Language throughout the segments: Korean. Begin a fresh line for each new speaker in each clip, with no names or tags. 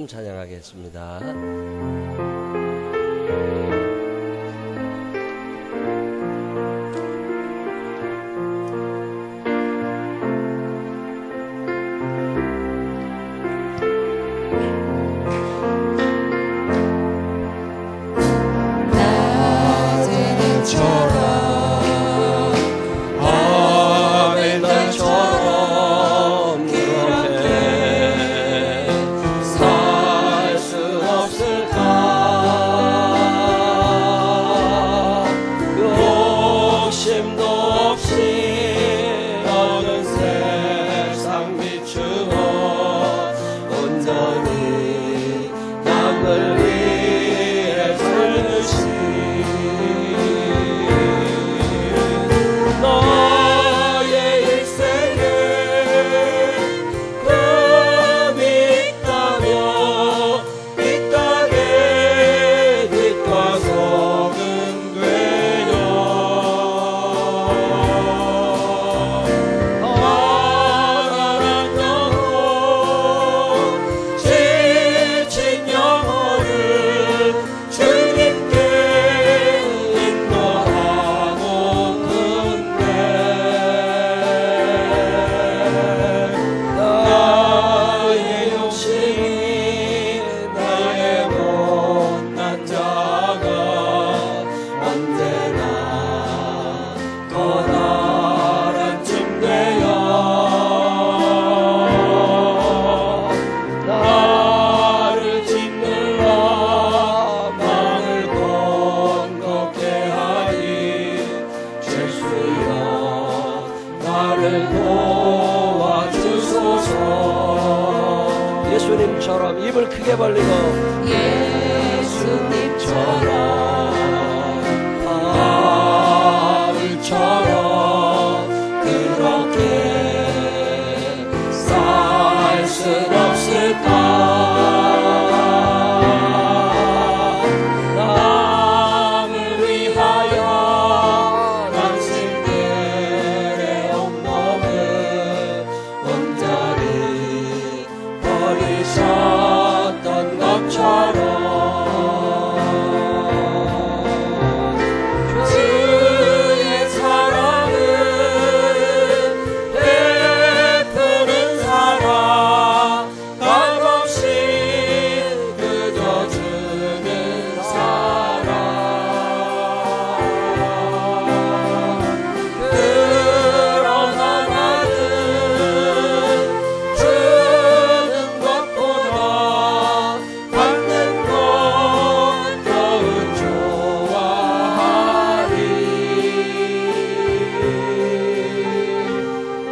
찬양하겠습니다. 예수님처럼 입을 크게 벌리고 예수님처럼 바울처럼 그렇게 살 순 없을까? 남을 위하여 당신들의 온몸을 온전히 버리셨던 것처럼 주의 사랑을 베푸는 사랑 값없이 그저 주는 사랑 그러나 나는 주는 것보다 받는 것 더욱 좋아하리.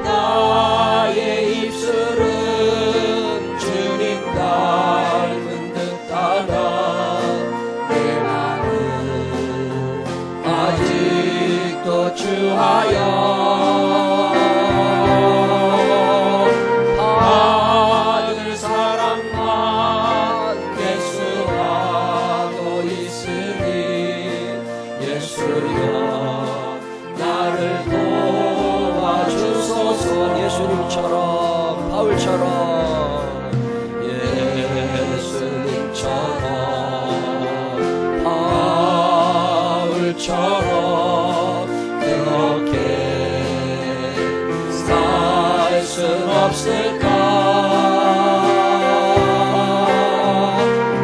나의 입술은 주님 닮은 듯하나 내 마음은 아직도 주하여 받을 사랑만 개수하고 있으니 예수여 나를 도와주소서. 예수님처럼 바울처럼 예수님처럼 바울처럼 그렇게 살 순 없을까?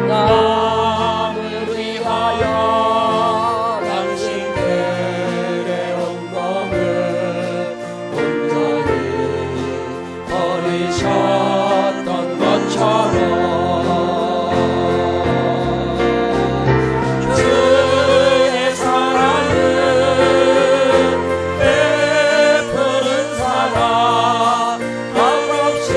남을 위하여 당신들의 온몸을 온전히 버리셨던 것처럼 주의 사랑을 베푸는 사랑 값없이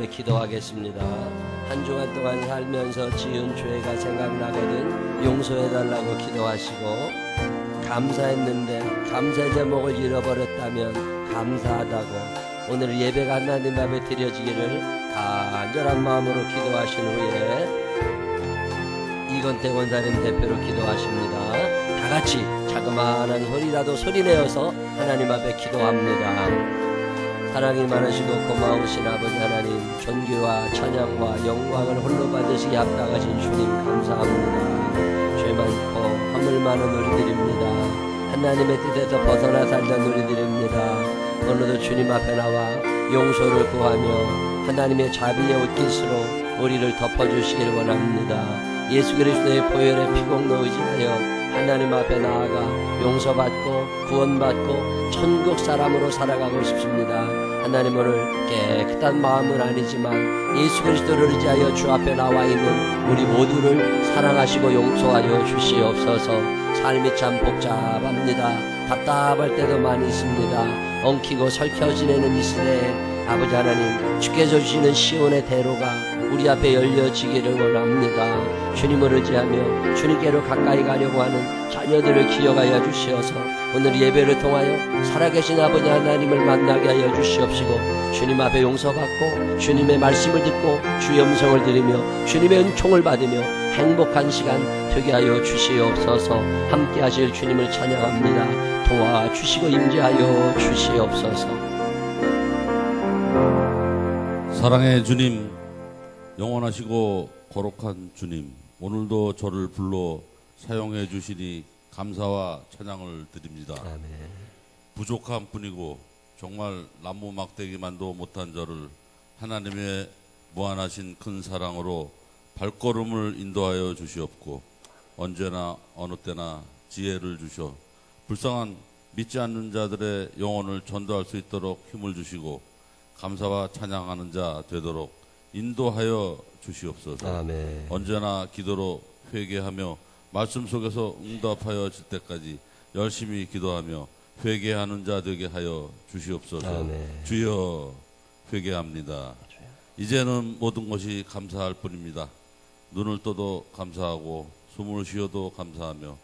앞에 기도하겠습니다. 한 주간 동안 살면서 지은 죄가 생각나거든 용서해달라고 기도하시고, 감사했는데 감사 제목을 잃어버렸다면 감사하다고 오늘 예배가 하나님 앞에 드려지기를 간절한 마음으로 기도하신 후에 이건태 원사님 대표로 기도하십니다. 다 같이 자그마한 소리라도 소리내어서 하나님 앞에 기도합니다. 사랑이 많으시고 고마우신 아버지 하나님, 존귀와 찬양과 영광을 홀로 받으시기 합당하신 주님 감사합니다. 죄 많고 허물 많은 우리들입니다. 하나님의 뜻에서 벗어나 살던 우리들입니다. 오늘도 주님 앞에 나와 용서를 구하며 하나님의 자비의 옷깃으로 우리를 덮어주시기를 원합니다. 예수 그리스도의 보혈에 피공로 의지하여 하나님 앞에 나아가 용서받고 구원받고 천국 사람으로 살아가고 싶습니다. 하나님, 오늘 깨끗한 마음은 아니지만 예수 그리스도를 의지하여 주 앞에 나와 있는 우리 모두를 사랑하시고 용서하여 주시옵소서. 삶이 참 복잡합니다. 답답할 때도 많이 있습니다. 엉키고 설켜 지내는 이 시대에 아버지 하나님, 주께서 주시는 시온의 대로가 우리 앞에 열려지기를 원합니다. 주님을 의지하며 주님께로 가까이 가려고 하는 자녀들을 기억하여 주시어서 오늘 예배를 통하여 살아계신 아버지 하나님을 만나게 하여 주시옵시고, 주님 앞에 용서받고 주님의 말씀을 듣고 주의 음성을 들으며 주님의 은총을 받으며 행복한 시간 되게 하여 주시옵소서. 함께 하실 주님을 찬양합니다. 도와주시고 임재하여 주시옵소서.
사랑의 주님, 영원하시고 거룩한 주님, 오늘도 저를 불러 사용해 주시니 감사와 찬양을 드립니다.
아멘.
부족한 뿐이고 정말 나무 막대기만도 못한 저를 하나님의 무한하신 큰 사랑으로 발걸음을 인도하여 주시옵고, 언제나 어느 때나 지혜를 주셔 불쌍한 믿지 않는 자들의 영혼을 전도할 수 있도록 힘을 주시고 감사와 찬양하는 자 되도록 인도하여 주시옵소서.
아멘.
언제나 기도로 회개하며 말씀 속에서 응답하여 질 때까지 열심히 기도하며 회개하는 자 되게 하여 주시옵소서.
아멘.
주여, 회개합니다. 이제는 모든 것이 감사할 뿐입니다. 눈을 떠도 감사하고 숨을 쉬어도 감사하며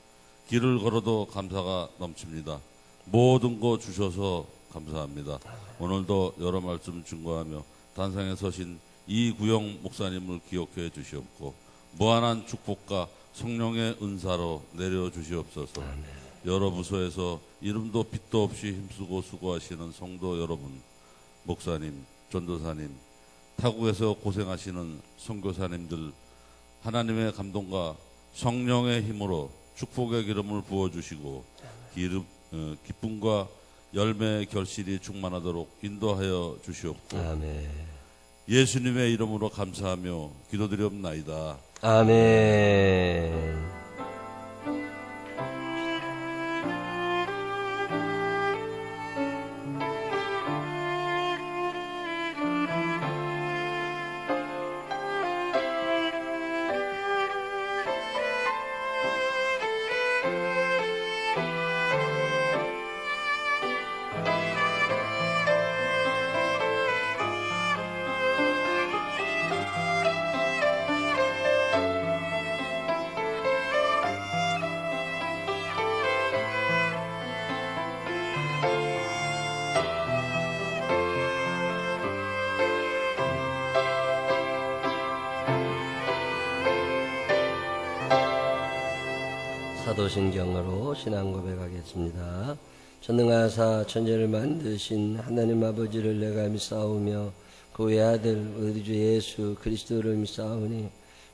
길을 걸어도 감사가 넘칩니다. 모든 거 주셔서 감사합니다. 오늘도 여러 말씀 증거하며 단상에 서신 이구영 목사님을 기억해 주시옵고 무한한 축복과 성령의 은사로 내려주시옵소서. 여러 부서에서 이름도 빛도 없이 힘쓰고 수고하시는 성도 여러분, 목사님, 전도사님, 타국에서 고생하시는 선교사님들, 하나님의 감동과 성령의 힘으로 축복의 기름을 부어주시고 기쁨과 열매의 결실이 충만하도록 인도하여 주시옵고
아멘.
예수님의 이름으로 감사하며 기도드리옵나이다.
아멘. 사도신경으로 신앙 고백하겠습니다. 전능하사 천지를 만드신 하나님 아버지를 내가 믿사오며 그 외아들 우리 주 예수 그리스도를 믿사오니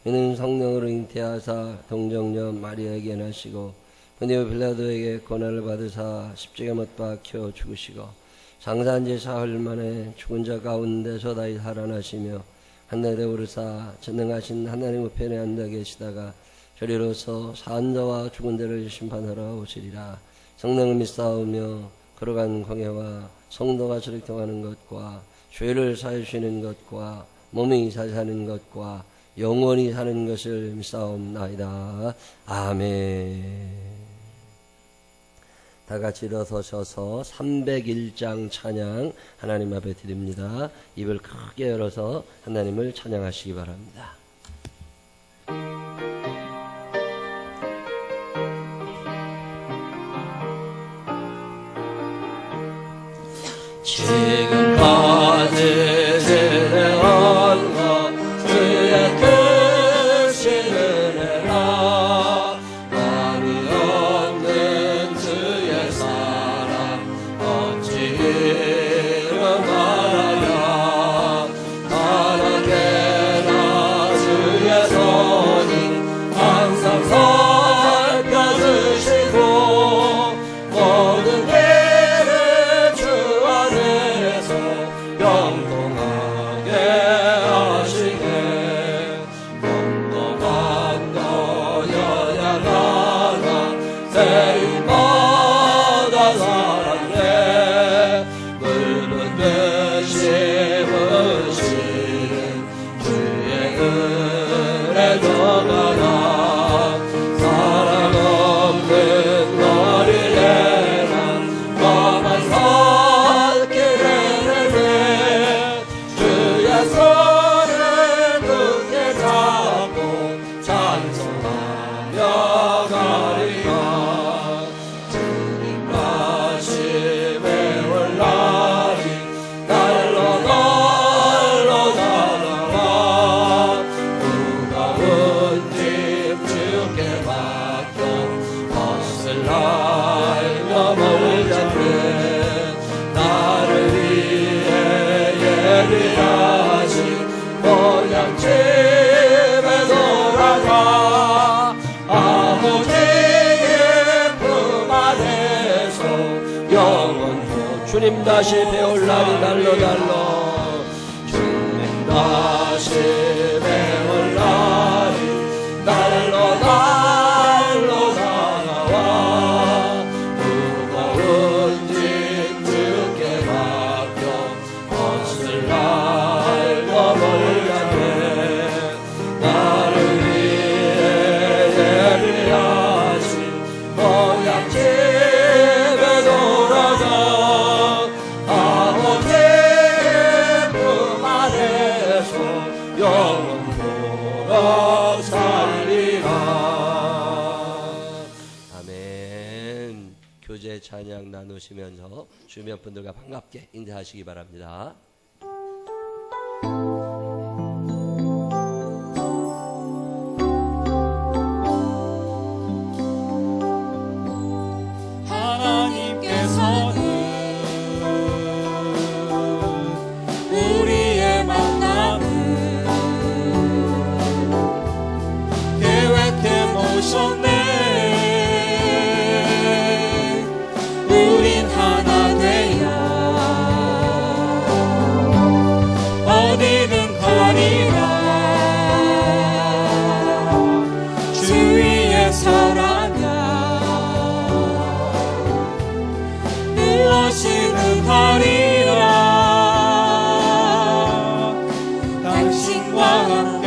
이는 성령으로 잉태하사 동정녀 마리아에게 나시고 본디오 빌라도에게 고난을 받으사 십자가에 못 박혀 죽으시고 장사한 지 사흘 만에 죽은 자 가운데서 다시 살아나시며 하늘에 오르사 전능하신 하나님 우편에 앉아 계시다가 저리로서 사한 자와 죽은 자를 심판하러 오시리라. 성령을 믿사오며 걸어간 광야와 성도가 저력통하는 것과 죄를 사하시는 것과 몸이 사는 것과 영원히 사는 것을 믿사옵나이다. 아멘. 다 같이 일어서셔서 301장 찬양 하나님 앞에 드립니다. 입을 크게 열어서 하나님을 찬양하시기 바랍니다. 지금까지 해온 것 주의 크신 은혜라 감이 없는 주의 사랑 어찌 이름하랴 하나님께나 주의 손이 항상 살펴주시고 모든 일을 주 안에서 영통하게 하시네 몸도 밤도 여야나나 세일마다 사랑해 물은 듯이 부신 주의 은혜 너가나 사랑 없는 거리에는 너만 살게 되네 주의 손을 굳게 잡고 찬송하며 가리라 주님 가심에 올라리 날로 날아와 무거운 짐 주께 맡겨 벗을 날며 몰잡네 나를 위해 예비하신 모양집에 돌아가 아버지의 품 안에서 영원토 주님 다시 배울 날이 날로 주님 다시 배울 날이 날로 날아와 무거운 짐 주께 맡겨 벗을 날과 몰려네 나를 위해 예비하신 모양집에 돌아가 아버지의 품 안에서 영원토록 살리라. 아멘. 교제 찬양 나누시면서 주변 분들과 반갑게 인사하시기 바랍니다.
하나님께서는 우리의 만남을 계획해 모셨네 우린 하나 되어 어디든 가리라 주위의 사랑야 무엇이든 하리라 당신과 함께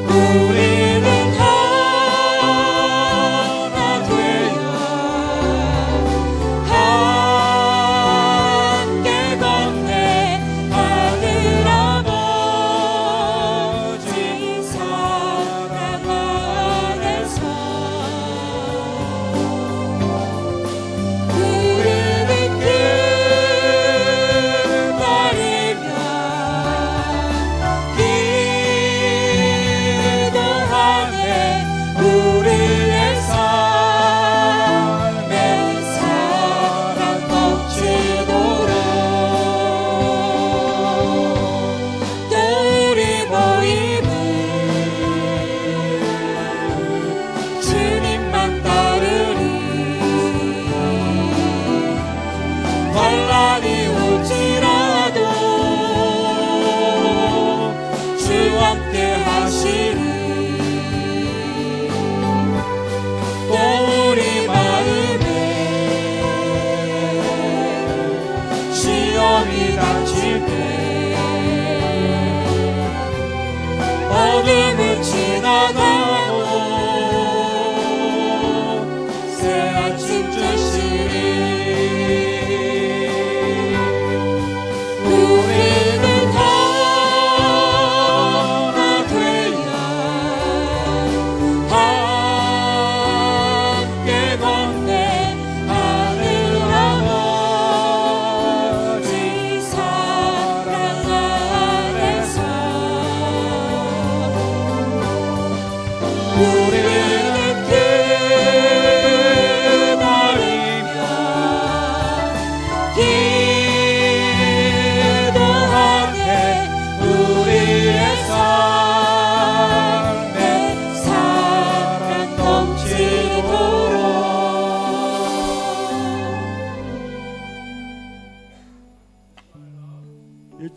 우리는 하나 되어 함께 걷네 하늘 아버지 사랑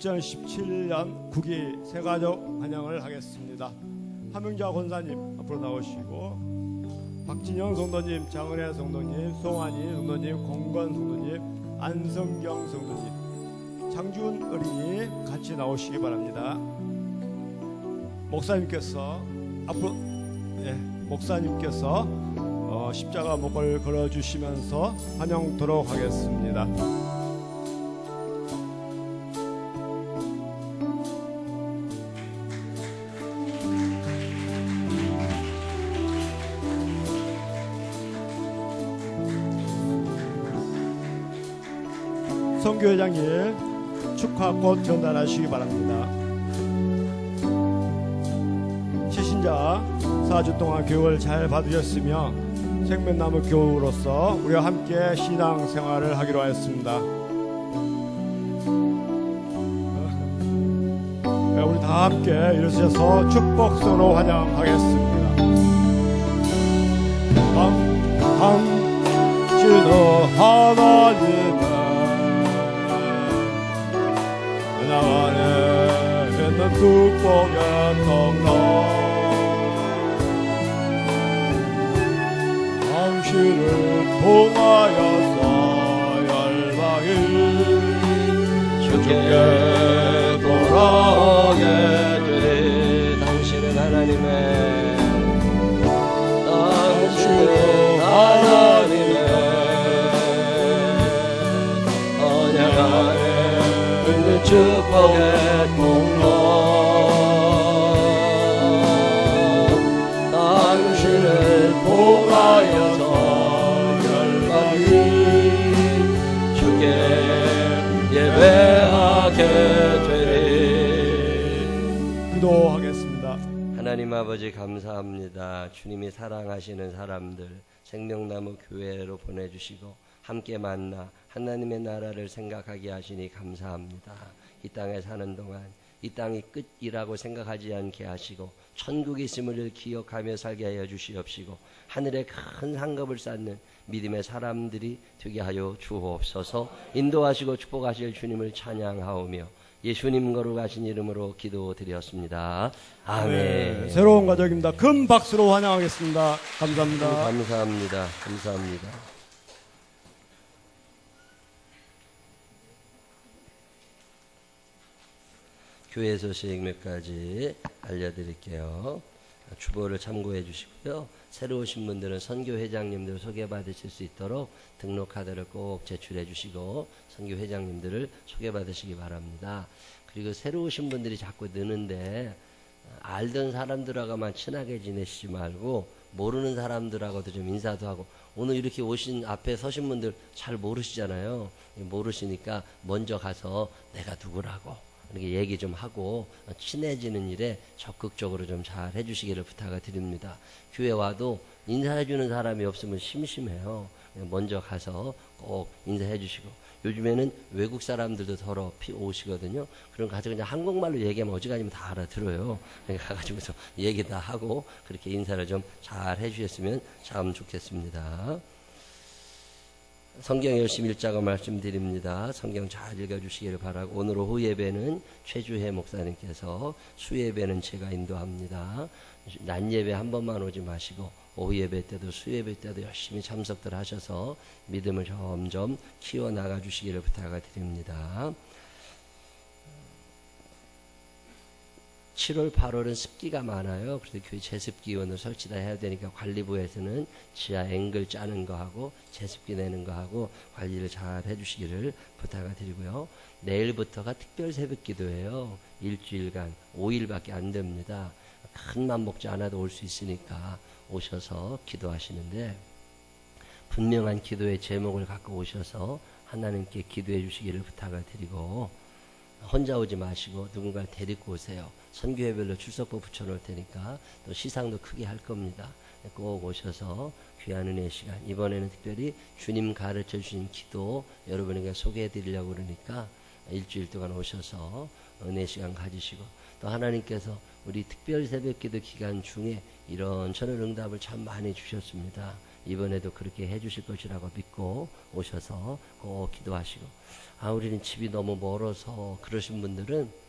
2017년 국기 새가족 환영을 하겠습니다. 함영자 권사님 앞으로 나오시고, 박진영 성도님, 장은혜 성도님, 송환희 성도님, 공건 성도님, 안성경 성도님, 장준 어린이 같이 나오시기 바랍니다. 목사님께서 앞으로 목사님께서 십자가 목을 걸어주시면서 환영토록 하겠습니다. 선교회장님 축하꽃 전달하시기 바랍니다. 시신자 4주 동안 교육을 잘 받으셨으며 생명나무 교우로서 우리와 함께 신앙 생활을 하기로 하였습니다. 우리 다 함께 일어서셔서 축복선으로 환영하겠습니다. 당신은 하나님의 나 안에 있는 축복의 통로, 당신을 통하여서 열방이
주께 돌아오게 되리. 당신은 하나님의 언약 안에 있는 축복의 통로, 당신을 통하여서 열방이 주께 예배하게 되리.
기도하겠습니다.
하나님 아버지 감사합니다. 주님이 사랑하시는 사람들 생명나무 교회로 보내주시고 함께 만나 하나님의 나라를 생각하게 하시니 감사합니다. 이 땅에 사는 동안 이 땅이 끝이라고 생각하지 않게 하시고 천국이 있음을 기억하며 살게 하여 주시옵시고 하늘에 큰 상급을 쌓는 믿음의 사람들이 되게 하여 주옵소서. 인도하시고 축복하실 주님을 찬양하오며 예수님 거룩하신 이름으로 기도드렸습니다. 아멘.
새로운 가족입니다. 큰 박수로 환영하겠습니다. 감사합니다.
감사합니다. 감사합니다. 교회 소식 몇 가지 알려드릴게요. 주보를 참고해 주시고요. 새로 오신 분들은 선교회장님들 소개받으실 수 있도록 등록카드를 꼭 제출해 주시고 선교회장님들을 소개받으시기 바랍니다. 그리고 새로 오신 분들이 자꾸 느는데 알던 사람들하고만 친하게 지내시지 말고 모르는 사람들하고도 좀 인사도 하고, 오늘 이렇게 오신 앞에 서신 분들 잘 모르시잖아요. 모르시니까 먼저 가서 내가 누구라고 이렇게 얘기 좀 하고 친해지는 일에 적극적으로 좀 잘 해주시기를 부탁을 드립니다. 교회 와도 인사해주는 사람이 없으면 심심해요. 먼저 가서 꼭 인사해 주시고, 요즘에는 외국 사람들도 더러 오시거든요. 그럼 가서 그냥 한국말로 얘기하면 어지간히면 다 알아들어요. 그러니까 가가지고서 얘기 다 하고 그렇게 인사를 좀 잘 해주셨으면 참 좋겠습니다. 성경 열심히 읽자고 말씀드립니다. 성경 잘 읽어주시기를 바라고, 오늘 오후 예배는 최주혜 목사님께서, 수예배는 제가 인도합니다. 낮 예배 한 번만 오지 마시고 오후 예배 때도 수예배 때도 열심히 참석들 하셔서 믿음을 점점 키워나가 주시기를 부탁을 드립니다. 7월, 8월은 습기가 많아요. 그래서 교회 제습기원을 설치다 해야 되니까 관리부에서는 지하 앵글 짜는 거 하고 제습기 내는 거 하고 관리를 잘 해주시기를 부탁을 드리고요. 내일부터가 특별 새벽 기도예요. 일주일간 5일밖에 안 됩니다. 큰 맘 먹지 않아도 올 수 있으니까 오셔서 기도하시는데, 분명한 기도의 제목을 갖고 오셔서 하나님께 기도해 주시기를 부탁을 드리고, 혼자 오지 마시고 누군가를 데리고 오세요. 선교회별로 출석부 붙여놓을 테니까 또 시상도 크게 할 겁니다. 꼭 오셔서 귀한 은혜의 시간, 이번에는 특별히 주님 가르쳐 주신 기도 여러분에게 소개해 드리려고 그러니까 일주일 동안 오셔서 은혜 시간 가지시고, 또 하나님께서 우리 특별 새벽 기도 기간 중에 이런저런 응답을 참 많이 주셨습니다. 이번에도 그렇게 해주실 것이라고 믿고 오셔서 꼭 기도하시고, 우리는 집이 너무 멀어서 그러신 분들은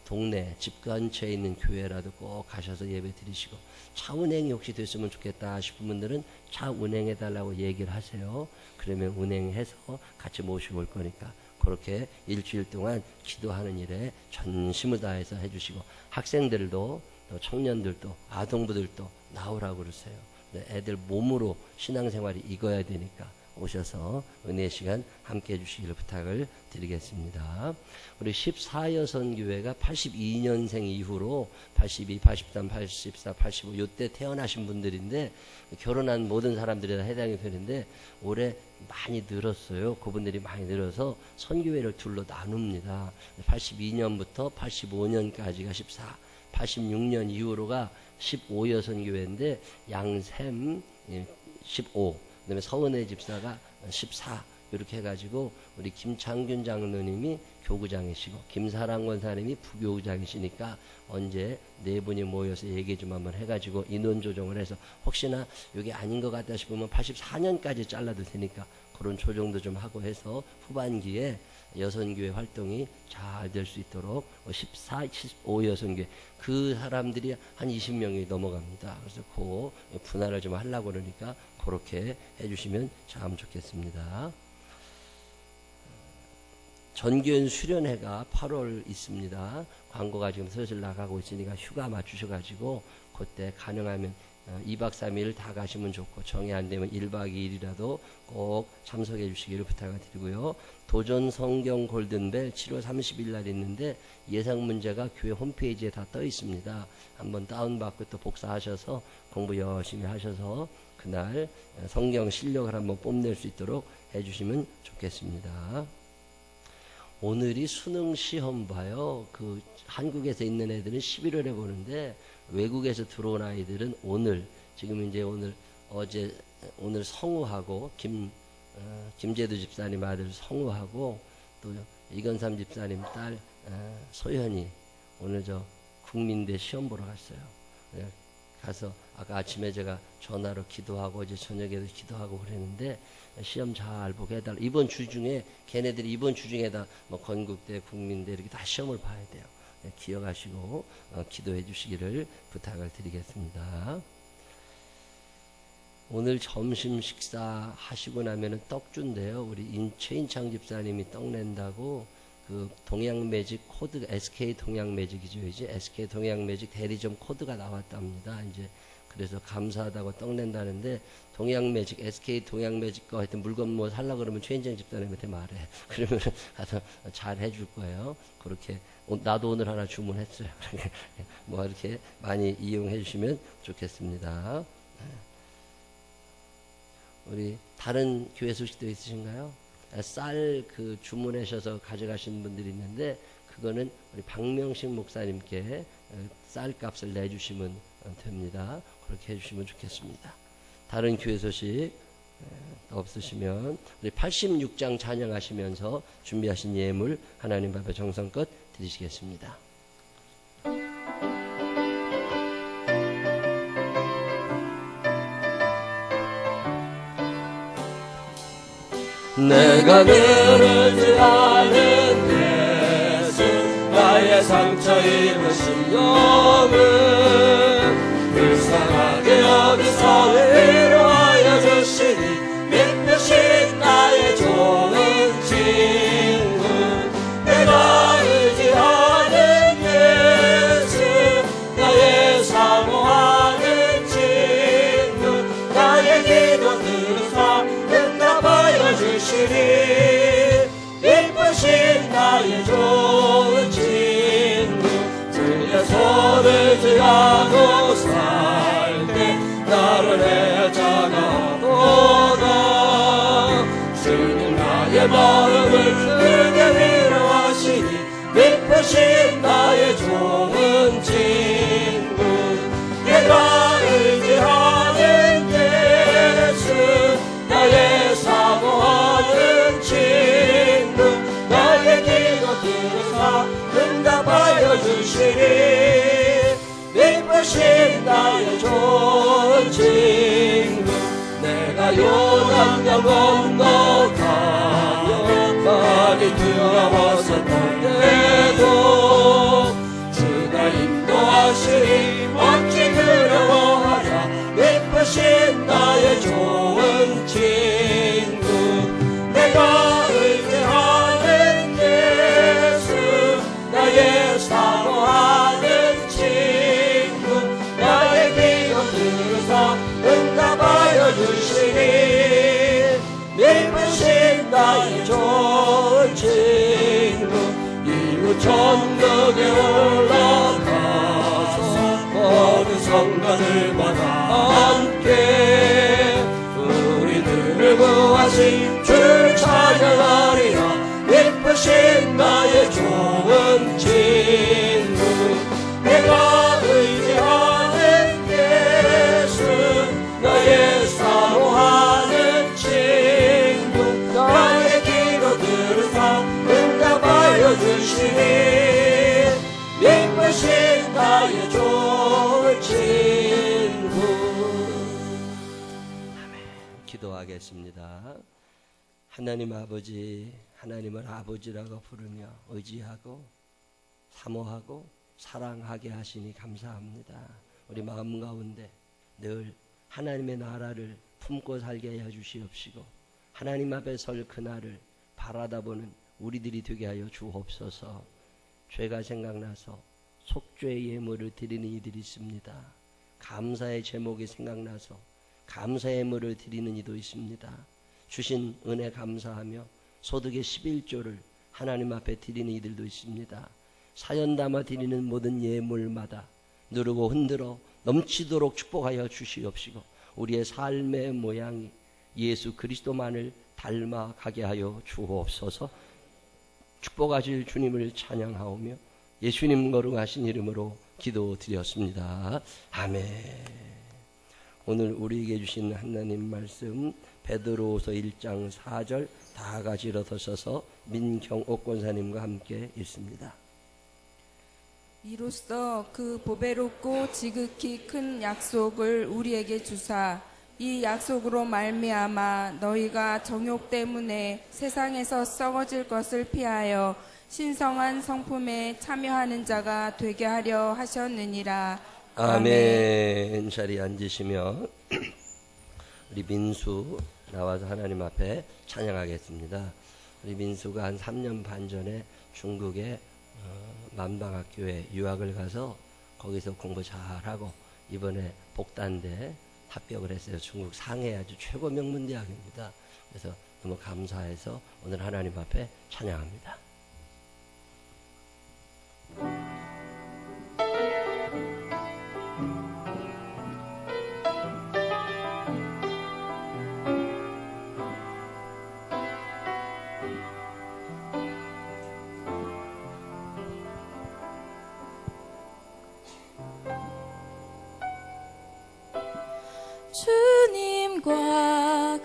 동네 집 근처에 있는 교회라도 꼭 가셔서 예배 드리시고, 차 운행이 혹시 됐으면 좋겠다 싶은 분들은 차 운행해 달라고 얘기를 하세요. 그러면 운행해서 같이 모시고 올 거니까 그렇게 일주일 동안 기도하는 일에 전심을 다해서 해주시고, 학생들도 또 청년들도 아동부들도 나오라고 그러세요. 애들 몸으로 신앙생활이 익어야 되니까 오셔서 은혜의 시간 함께 해주시기를 부탁을 드리겠습니다. 우리 14여선교회가 82년생 이후로 82, 83, 84, 85 요때 태어나신 분들인데, 결혼한 모든 사람들이 다 해당이 되는데 올해 많이 늘었어요. 그분들이 많이 늘어서 선교회를 둘로 나눕니다. 82년부터 85년까지가 14, 86년 이후로가 15여선교회인데 양샘 15, 그다음에 서은혜 집사가 14, 이렇게 해가지고 우리 김창균 장로님이 교구장이시고 김사랑 권사님이 부교구장이시니까 언제 네 분이 모여서 얘기 좀 한번 해가지고 인원 조정을 해서, 혹시나 이게 아닌 것 같다 싶으면 84년까지 잘라도 되니까 그런 조정도 좀 하고 해서 후반기에 여선교회 활동이 잘 될 수 있도록 14, 15 여선교회 그 사람들이 한 20명이 넘어갑니다. 그래서 그 분할을 좀 하려고 그러니까 그렇게 해주시면 참 좋겠습니다. 전교연 수련회가 8월 있습니다. 광고가 지금 슬슬 나가고 있으니까 휴가 맞추셔가지고 그때 가능하면 2박 3일 다 가시면 좋고, 정이 안 되면 1박 2일이라도 꼭 참석해 주시기를 부탁을 드리고요. 도전 성경 골든벨 7월 30일 날 있는데 예상 문제가 교회 홈페이지에 다 떠 있습니다. 한번 다운받고 또 복사하셔서 공부 열심히 하셔서 그날 성경 실력을 한번 뽐낼 수 있도록 해주시면 좋겠습니다. 오늘이 수능 시험 봐요. 그 한국에서 있는 애들은 11월에 보는데 외국에서 들어온 아이들은 오늘, 지금 이제 오늘 성우하고 김재두 집사님 아들 성우하고 또 이건삼 집사님 딸 소현이 오늘 국민대 시험 보러 갔어요. 가서 아까 아침에 제가 전화로 기도하고 어제 저녁에도 기도하고 그랬는데 시험 잘 보게 해달라. 이번 주 중에 걔네들이 이번 주 중에다 뭐 건국대, 국민대 이렇게 다 시험을 봐야 돼요. 기억하시고 기도해 주시기를 부탁을 드리겠습니다. 오늘 점심 식사 하시고 나면은 떡 준대요. 우리 최인창 집사님이 떡 낸다고 그 동양매직 코드, SK 동양매직이죠. 이제 SK 동양매직 대리점 코드가 나왔답니다. 이제 그래서 감사하다고 떡 낸다는데, 동양매직, SK 동양매직 거 하여튼 물건 뭐 살라 그러면 최인창 집사님한테 말해. 그러면 가서 잘 해줄 거예요. 그렇게 나도 오늘 하나 주문했어요. 뭐 이렇게 많이 이용해 주시면 좋겠습니다. 우리 다른 교회 소식도 있으신가요? 쌀 그 주문하셔서 가져가신 분들이 있는데 그거는 우리 박명식 목사님께 쌀값을 내주시면 됩니다. 그렇게 해주시면 좋겠습니다. 다른 교회 소식 없으시면 우리 86장 찬양하시면서 준비하신 예물 하나님 앞에 정성껏 드리시겠습니다.
내가 그러지 않은 예수, 나의 상처 입으신 영은 불쌍하게 여기서 위로하여 주시니, 믿으신 나의 좋은 친구. 내가 의지하는 예수, 나의 사모하는 친구. 나의 기도 들으사 응답하여 주시니, 이쁘신 나의 좋은 친구. 주의 손을 쥐하고 살 때 나를 해자가보다, 주님 나의 마음을 크게 위로하시니, 이쁘신 나의 좋은 친구. 내가 의지하는 예수, 나의 사모하는 친구. 나의 기도 들으사 응답하여 주시니, 이쁘신 나의 좋은 친구. 내가
나 요단강 건너가며 많이 두려웠었던 때도 주가 인도하시니 어찌 두려워하랴 예쁘신 나의 좋은 친구 내가 의지하는 예수 나의 사모하는 친구 나의 기도 들으사 응답하여 주시니 예쁘신 나의 좋은 친구 이후 천국에 올라가서 모든 성도들마다 함께 우리들을 구하신 주를 찬양하리라 예쁘신 나의 좋은 친구 내가 의지하는 예수 나의 사모하는 친구 나의 기도 들으사 응답하여 주시니 예쁘신 나의 좋은 친구. 아멘. 기도하겠습니다. 하나님 아버지, 하나님을 아버지라고 부르며 의지하고 사모하고 사랑하게 하시니 감사합니다. 우리 마음 가운데 늘 하나님의 나라를 품고 살게 해 주시옵시고 하나님 앞에 설 그날을 바라다보는 우리들이 되게 하여 주옵소서. 죄가 생각나서 속죄의 예물을 드리는 이들이 있습니다. 감사의 제목이 생각나서 감사의 예물을 드리는 이도 있습니다. 주신 은혜 감사하며 소득의 11조를 하나님 앞에 드리는 이들도 있습니다. 사연 담아 드리는 모든 예물마다 누르고 흔들어 넘치도록 축복하여 주시옵시고 우리의 삶의 모양이 예수 그리스도만을 닮아가게 하여 주옵소서. 축복하실 주님을 찬양하오며 예수님 거룩하신 이름으로 기도드렸습니다. 아멘. 오늘 우리에게 주신 하나님 말씀 베드로후서 1장 4절 다 같이 일어서셔서 민경옥 권사님과 함께 읽습니다.
이로써 그 보배롭고 지극히 큰 약속을 우리에게 주사 이 약속으로 말미암아 너희가 정욕 때문에 세상에서 썩어질 것을 피하여 신성한 성품에 참여하는 자가 되게 하려 하셨느니라.
아멘. 자리에 앉으시며 우리 민수 나와서 하나님 앞에 찬양하겠습니다. 우리 민수가 한 3년 반 전에 중국의 만방학교에 유학을 가서 거기서 공부 잘하고 이번에 복단대 합격을 했어요. 중국 상해 아주 최고 명문대학입니다. 그래서 너무 감사해서 오늘 하나님 앞에 찬양합니다.
주님과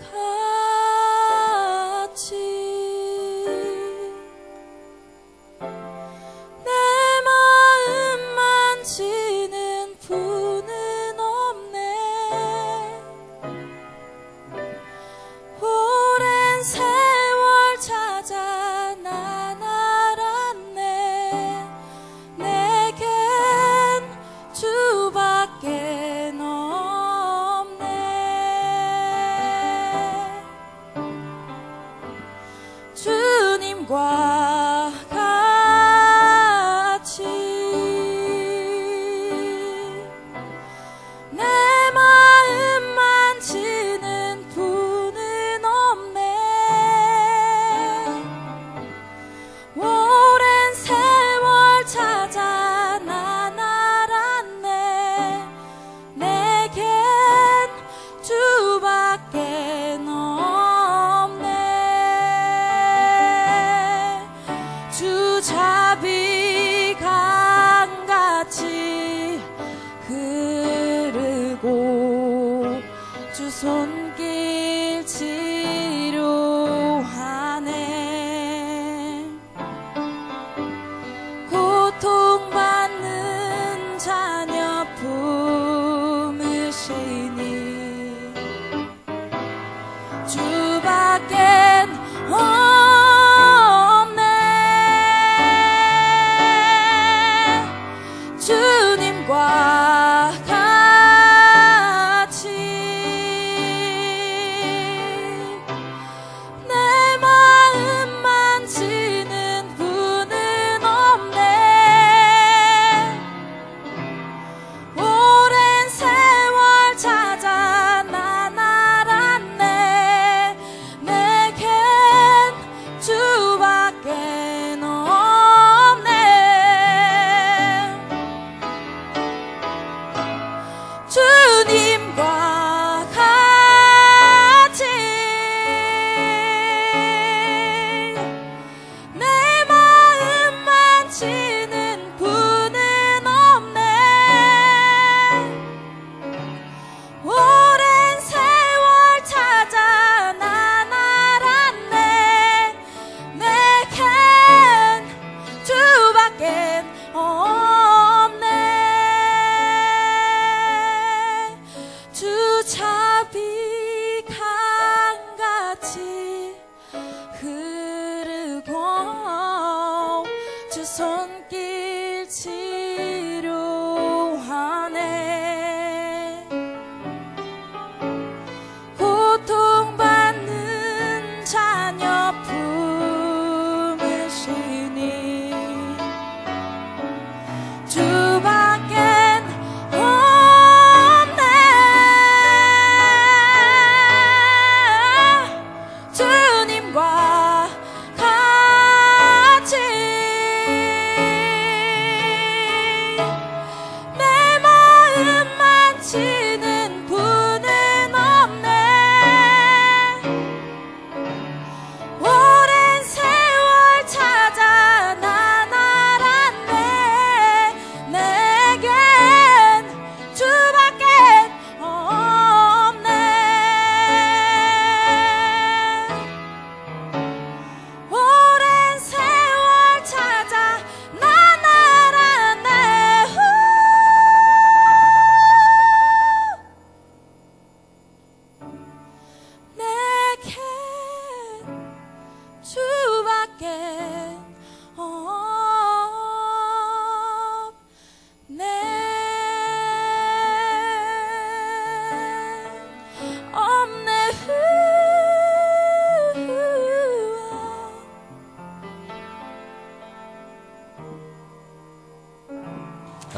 같이 내 마음 만지는 분은 없네. 오랜 세월 찾아 난 알았네. 내겐 주밖에 주님과 같이 내 마음 만지는 분은 없네. 오랜 세월 찾아 난 알았네. 내겐 주밖에 자비 강같이 흐르고 주 손길 치료하네. 고통받는 자녀 품으시니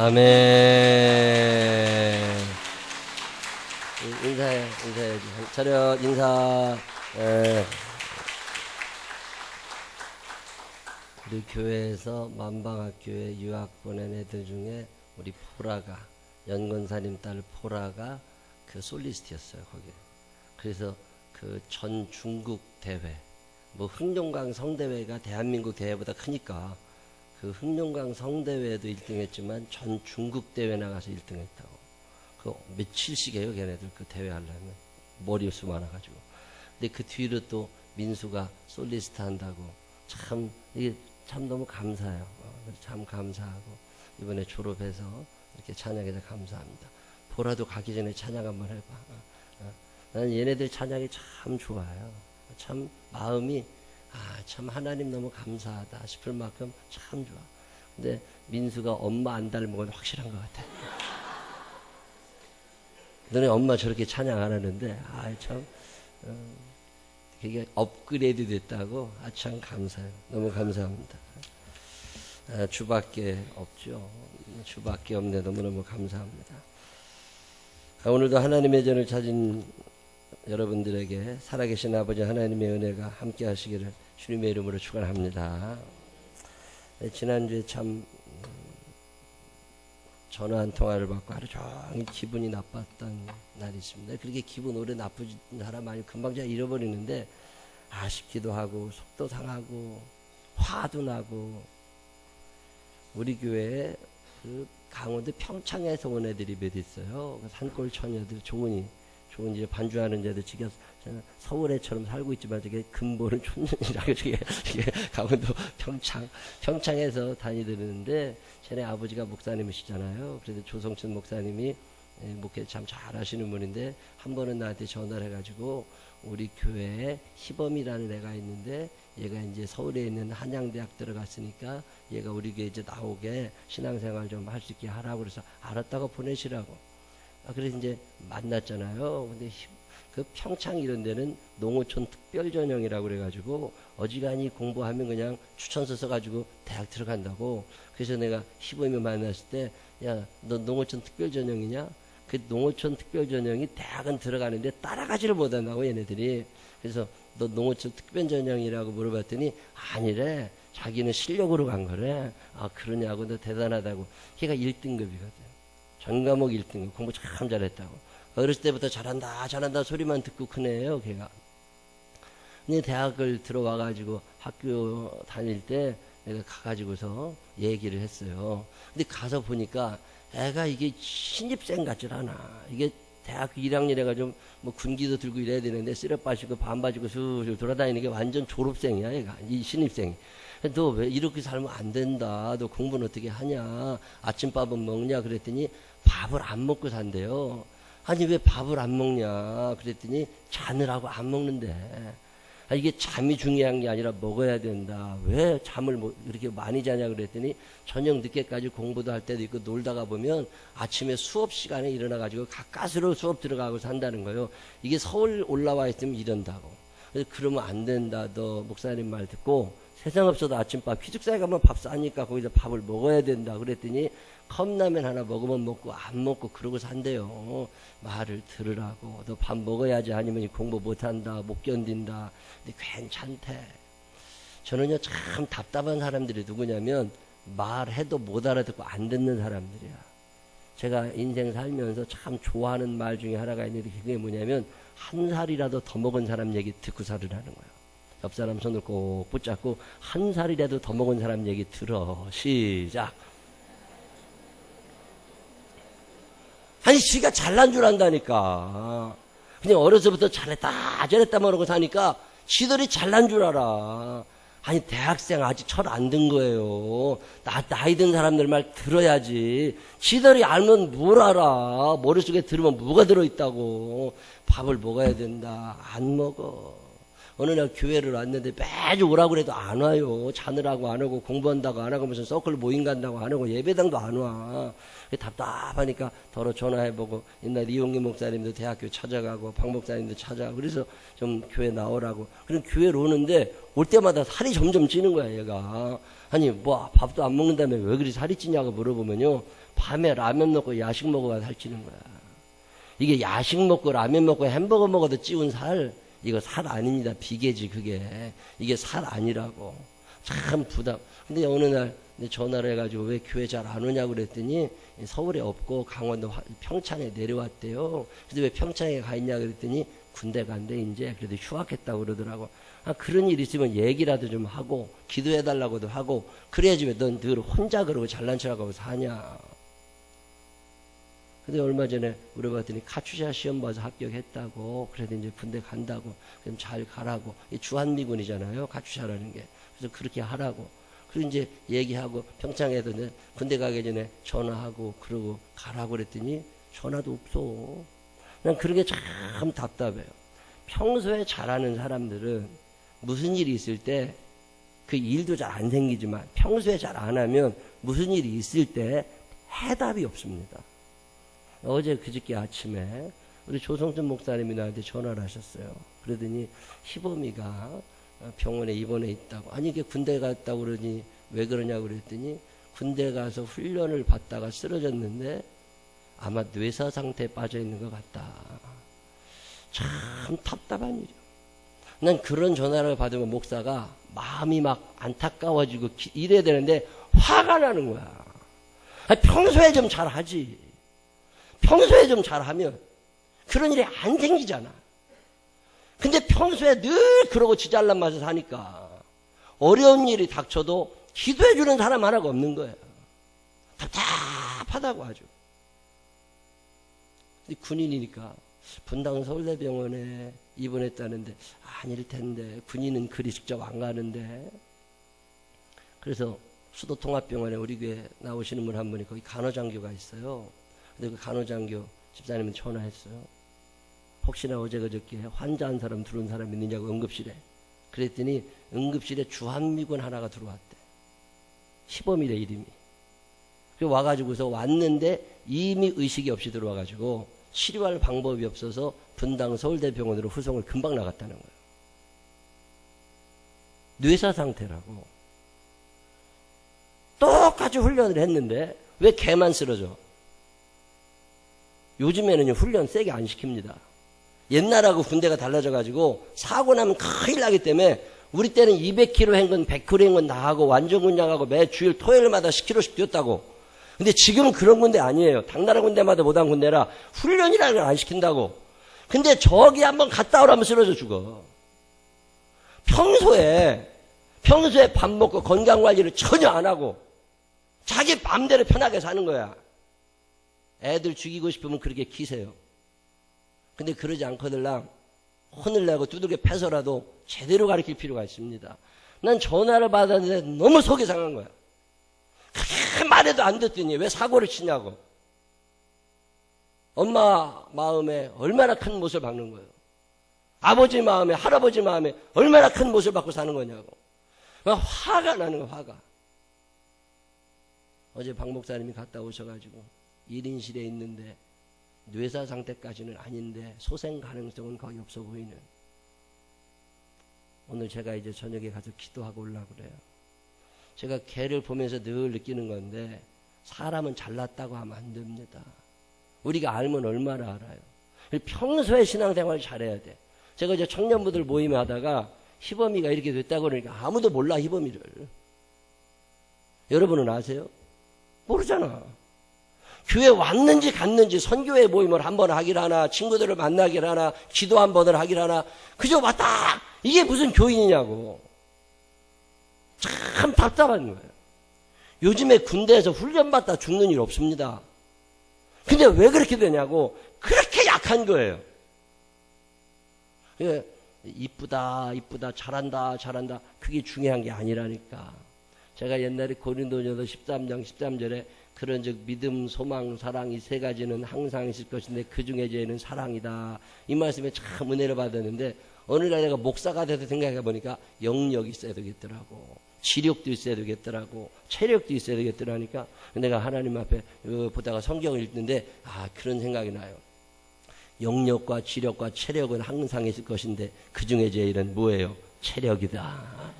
아멘. 인사해. 차렷, 인사. 우리 교회에서 만방학교에 유학 보낸 애들 중에 우리 포라가, 연건사님 딸 포라가 그 솔리스트였어요, 거기. 그래서 그 전 중국 대회, 뭐 흑룡강 성대회가 대한민국 대회보다 크니까 그 흑룡강 성대회에도 1등 했지만 전 중국 대회 나가서 1등 했다고. 그 며칠씩 해요, 걔네들 그 대회 하려면. 머리수 많아가지고. 근데 그 뒤로 또 민수가 솔리스트 한다고. 참, 이게 참 너무 감사해요. 참 감사하고. 이번에 졸업해서 이렇게 찬양해서 감사합니다. 보라도 가기 전에 찬양 한번 해봐. 나는 얘네들 찬양이 참 좋아요. 참 마음이 참 하나님 너무 감사하다 싶을 만큼 참 좋아. 근데 민수가 엄마 안 닮은 건 확실한 것 같아. 너네 엄마 저렇게 찬양 안 하는데 참 그게 업그레이드 됐다고. 참 감사해요. 너무 감사합니다. 주밖에 없죠. 주밖에 없네. 너무너무 감사합니다. 오늘도 하나님의 전을 찾은 여러분들에게 살아계신 아버지 하나님의 은혜가 함께 하시기를 주님의 이름으로 축원합니다. 지난주에 참 전화 한 통화를 받고 하루 종일 기분이 나빴던 날이 있습니다. 그렇게 기분 오래 나쁜 사람 많이 금방 잘 잃어버리는데 아쉽기도 하고 속도 상하고 화도 나고. 우리 교회에 그 강원도 평창에서 온 애들이 몇 있어요. 산골 처녀들 좋은 이제 반주하는 자들. 지금 서울에처럼 살고 있지만 저게 근본은 촌년이라고 저게 강원도 평창에서 다니는데 쟤네 아버지가 목사님이시잖아요. 그래서 조성춘 목사님이 목회 참 잘하시는 분인데 한 번은 나한테 전화를 해가지고 우리 교회에 희범이라는 애가 있는데 얘가 이제 서울에 있는 한양대학 들어갔으니까 얘가 우리 교회 이제 나오게 신앙생활 좀 할 수 있게 하라고 그래서 알았다고 보내시라고. 그래서 이제 만났잖아요. 근데 그 평창 이런 데는 농어촌 특별전형이라고 그래가지고 어지간히 공부하면 그냥 추천서 써가지고 대학 들어간다고. 그래서 내가 희범이 만났을 때 야, 너 농어촌 특별전형이냐? 그 농어촌 특별전형이 대학은 들어가는데 따라가지를 못한다고 얘네들이. 그래서 너 농어촌 특별전형이라고 물어봤더니 아니래. 자기는 실력으로 간 거래. 그러냐고. 너 대단하다고. 걔가 1등급이거든. 전 과목 1등급. 공부 참 잘했다고. 어렸을 때부터 잘한다 소리만 듣고 큰 애예요, 걔가. 근데 대학을 들어와가지고 학교 다닐 때 내가 가가지고서 얘기를 했어요. 근데 가서 보니까 애가 이게 신입생 같질 않아. 이게 대학교 1학년에가 좀 뭐 군기도 들고 이래야 되는데 쓰레 빠지고 반 빠지고 슬슬 돌아다니는 게 완전 졸업생이야, 얘가. 이 신입생이. 너 왜 이렇게 살면 안 된다. 너 공부는 어떻게 하냐. 아침밥은 먹냐. 그랬더니 밥을 안 먹고 산대요. 아니 왜 밥을 안 먹냐. 그랬더니 자느라고 안 먹는데. 이게 잠이 중요한 게 아니라 먹어야 된다. 왜 잠을 이렇게 많이 자냐 그랬더니 저녁 늦게까지 공부도 할 때도 있고 놀다가 보면 아침에 수업 시간에 일어나가지고 가까스로 수업 들어가고 산다는 거예요. 이게 서울 올라와 있으면 이런다고. 그래서 그러면 안 된다. 너 목사님 말 듣고 세상 없어도 아침밥 기숙사에 가면 밥 싸니까 거기서 밥을 먹어야 된다. 그랬더니 컵라면 하나 먹으면 먹고 안 먹고 그러고 산대요. 말을 들으라고. 너 밥 먹어야지. 아니면 공부 못한다. 못 견딘다. 근데 괜찮대. 저는요 참 답답한 사람들이 누구냐면 말해도 못 알아듣고 안 듣는 사람들이야. 제가 인생 살면서 참 좋아하는 말 중에 하나가 있는데 그게 뭐냐면 한 살이라도 더 먹은 사람 얘기 듣고 살으라는 거예요. 옆 사람 손을 꼭 붙잡고 한 살이라도 더 먹은 사람 얘기 들어. 시작. 아니 지가 잘난 줄 안다니까. 그냥 어려서부터 잘했다 모르고 사니까 지들이 잘난 줄 알아. 아니 대학생 아직 철 안 든 거예요. 나이 든 사람들 말 들어야지. 지들이 알면 뭘 알아. 머릿속에 들으면 뭐가 들어있다고. 밥을 먹어야 된다. 안 먹어. 어느 날 교회를 왔는데 매주 오라고 해도 안 와요. 자느라고 안 오고 공부한다고 안 하고 무슨 서클 모임 간다고 안 하고 예배당도 안 와. 답답하니까 더러 전화해보고 옛날 이용기 목사님도 대학교 찾아가고 박 목사님도 찾아가고 그래서 좀 교회 나오라고. 그럼 교회로 오는데 올 때마다 살이 점점 찌는 거야 얘가. 아니 뭐 밥도 안 먹는다며 왜 그리 살이 찌냐고 물어보면요. 밤에 라면 먹고 야식 먹어야 살찌는 거야. 이게 야식 먹고 라면 먹고 햄버거 먹어도 찌운 살, 이거 살 아닙니다. 비계지 그게. 이게 살 아니라고. 참 부담. 근데 어느 날 전화를 해가지고 왜 교회 잘 안 오냐고 그랬더니 서울에 없고 강원도 평창에 내려왔대요. 그래서 왜 평창에 가 있냐 그랬더니 군대 간대 이제. 그래도 휴학했다고 그러더라고. 아, 그런 일 있으면 얘기라도 좀 하고 기도해달라고도 하고 그래야지 왜 넌 늘 혼자 그러고 잘난 척하고 사냐. 근데 얼마 전에 물어봤더니 카츄샤 시험 봐서 합격했다고. 그래도 이제 군대 간다고. 그럼 잘 가라고. 주한미군이잖아요. 카츄샤라는 게. 그래서 그렇게 하라고. 그리고 이제 얘기하고 평창에도 군대 가기 전에 전화하고 그러고 가라고 그랬더니 전화도 없어. 난 그런 게 참 답답해요. 평소에 잘하는 사람들은 무슨 일이 있을 때 그 일도 잘 안 생기지만 평소에 잘 안 하면 무슨 일이 있을 때 해답이 없습니다. 어제 그저께 아침에 우리 조성준 목사님이 나한테 전화를 하셨어요. 그러더니 희범이가 병원에 입원해 있다고. 아니 이게 군대 갔다고 그러니 왜 그러냐고 그랬더니 군대 가서 훈련을 받다가 쓰러졌는데 아마 뇌사 상태에 빠져 있는 것 같다. 참 답답한 일이야. 난 그런 전화를 받으면 목사가 마음이 막 안타까워지고 이래야 되는데 화가 나는 거야. 아니, 평소에 좀 잘하지. 평소에 좀 잘하면 그런 일이 안 생기잖아. 근데 평소에 늘 그러고 지 잘난 맛을 사니까 어려운 일이 닥쳐도 기도해주는 사람 하나가 없는 거예요. 답답하다고 아주. 군인이니까 분당 서울대병원에 입원했다는데 아닐 텐데 군인은 그리 직접 안 가는데. 그래서 수도통합병원에 우리 교회 나오시는 분 한 분이 거기 간호장교가 있어요. 근데 그 간호장교 집사님은 전화했어요. 혹시나 어제 그저께 환자한 사람 들어온 사람 있느냐고 응급실에. 그랬더니 응급실에 주한미군 하나가 들어왔대. 희범이래 이름이. 그 와가지고서 왔는데 이미 의식이 없이 들어와가지고 치료할 방법이 없어서 분당 서울대병원으로 후송을 금방 나갔다는 거예요. 뇌사 상태라고. 똑같이 훈련을 했는데 왜 걔만 쓰러져? 요즘에는 훈련 세게 안 시킵니다. 옛날하고 군대가 달라져가지고 사고 나면 큰일 나기 때문에 우리 때는 200km 행군 100km 행군 다 하고 완전군장하고 매 주일 토요일마다 10km씩 뛰었다고. 근데 지금은 그런 군대 아니에요. 당나라 군대마다 못한 군대라 훈련이라는 걸 안 시킨다고. 근데 저기 한번 갔다 오라면 쓰러져 죽어. 평소에 밥 먹고 건강관리를 전혀 안 하고 자기 맘대로 편하게 사는 거야. 애들 죽이고 싶으면 그렇게 키세요. 근데 그러지 않거들랑 혼을 내고 두들겨 패서라도 제대로 가르칠 필요가 있습니다. 난 전화를 받았는데 너무 속이 상한 거야. 그렇게 말해도 안 듣더니 왜 사고를 치냐고. 엄마 마음에 얼마나 큰 못을 박는 거예요. 아버지 마음에 할아버지 마음에 얼마나 큰 못을 받고 사는 거냐고. 화가 나는 거야. 화가. 어제 박 목사님이 갔다 오셔가지고 1인실에 있는데 뇌사 상태까지는 아닌데 소생 가능성은 거의 없어 보이는. 오늘 제가 이제 저녁에 가서 기도하고 오려고 그래요. 제가 걔를 보면서 늘 느끼는 건데 사람은 잘났다고 하면 안 됩니다. 우리가 알면 얼마나 알아요. 평소에 신앙생활을 잘해야 돼. 제가 이제 청년부들 모임에 하다가 희범이가 이렇게 됐다고 그러니까 아무도 몰라 희범이를. 여러분은 아세요? 모르잖아. 교회 왔는지 갔는지 선교회 모임을 한 번 하길 하나 친구들을 만나길 하나 기도 한 번을 하길 하나 그저 왔다. 이게 무슨 교인이냐고. 참 답답한 거예요. 요즘에 군대에서 훈련받다 죽는 일 없습니다. 근데 왜 그렇게 되냐고. 그렇게 약한 거예요. 이쁘다 잘한다 그게 중요한 게 아니라니까. 제가 옛날에 고린도전서 13장 13절에 그런즉 믿음, 소망, 사랑 이 세 가지는 항상 있을 것인데 그 중에 제일은 사랑이다. 이 말씀에 참 은혜를 받았는데 어느 날 내가 목사가 돼서 생각해 보니까 영역이 있어야 되겠더라고. 지력도 있어야 되겠더라고. 체력도 있어야 되겠더라니까. 내가 하나님 앞에 보다가 성경을 읽는데 그런 생각이 나요. 영력과 지력과 체력은 항상 있을 것인데 그중에 제일은 뭐예요? 체력이다.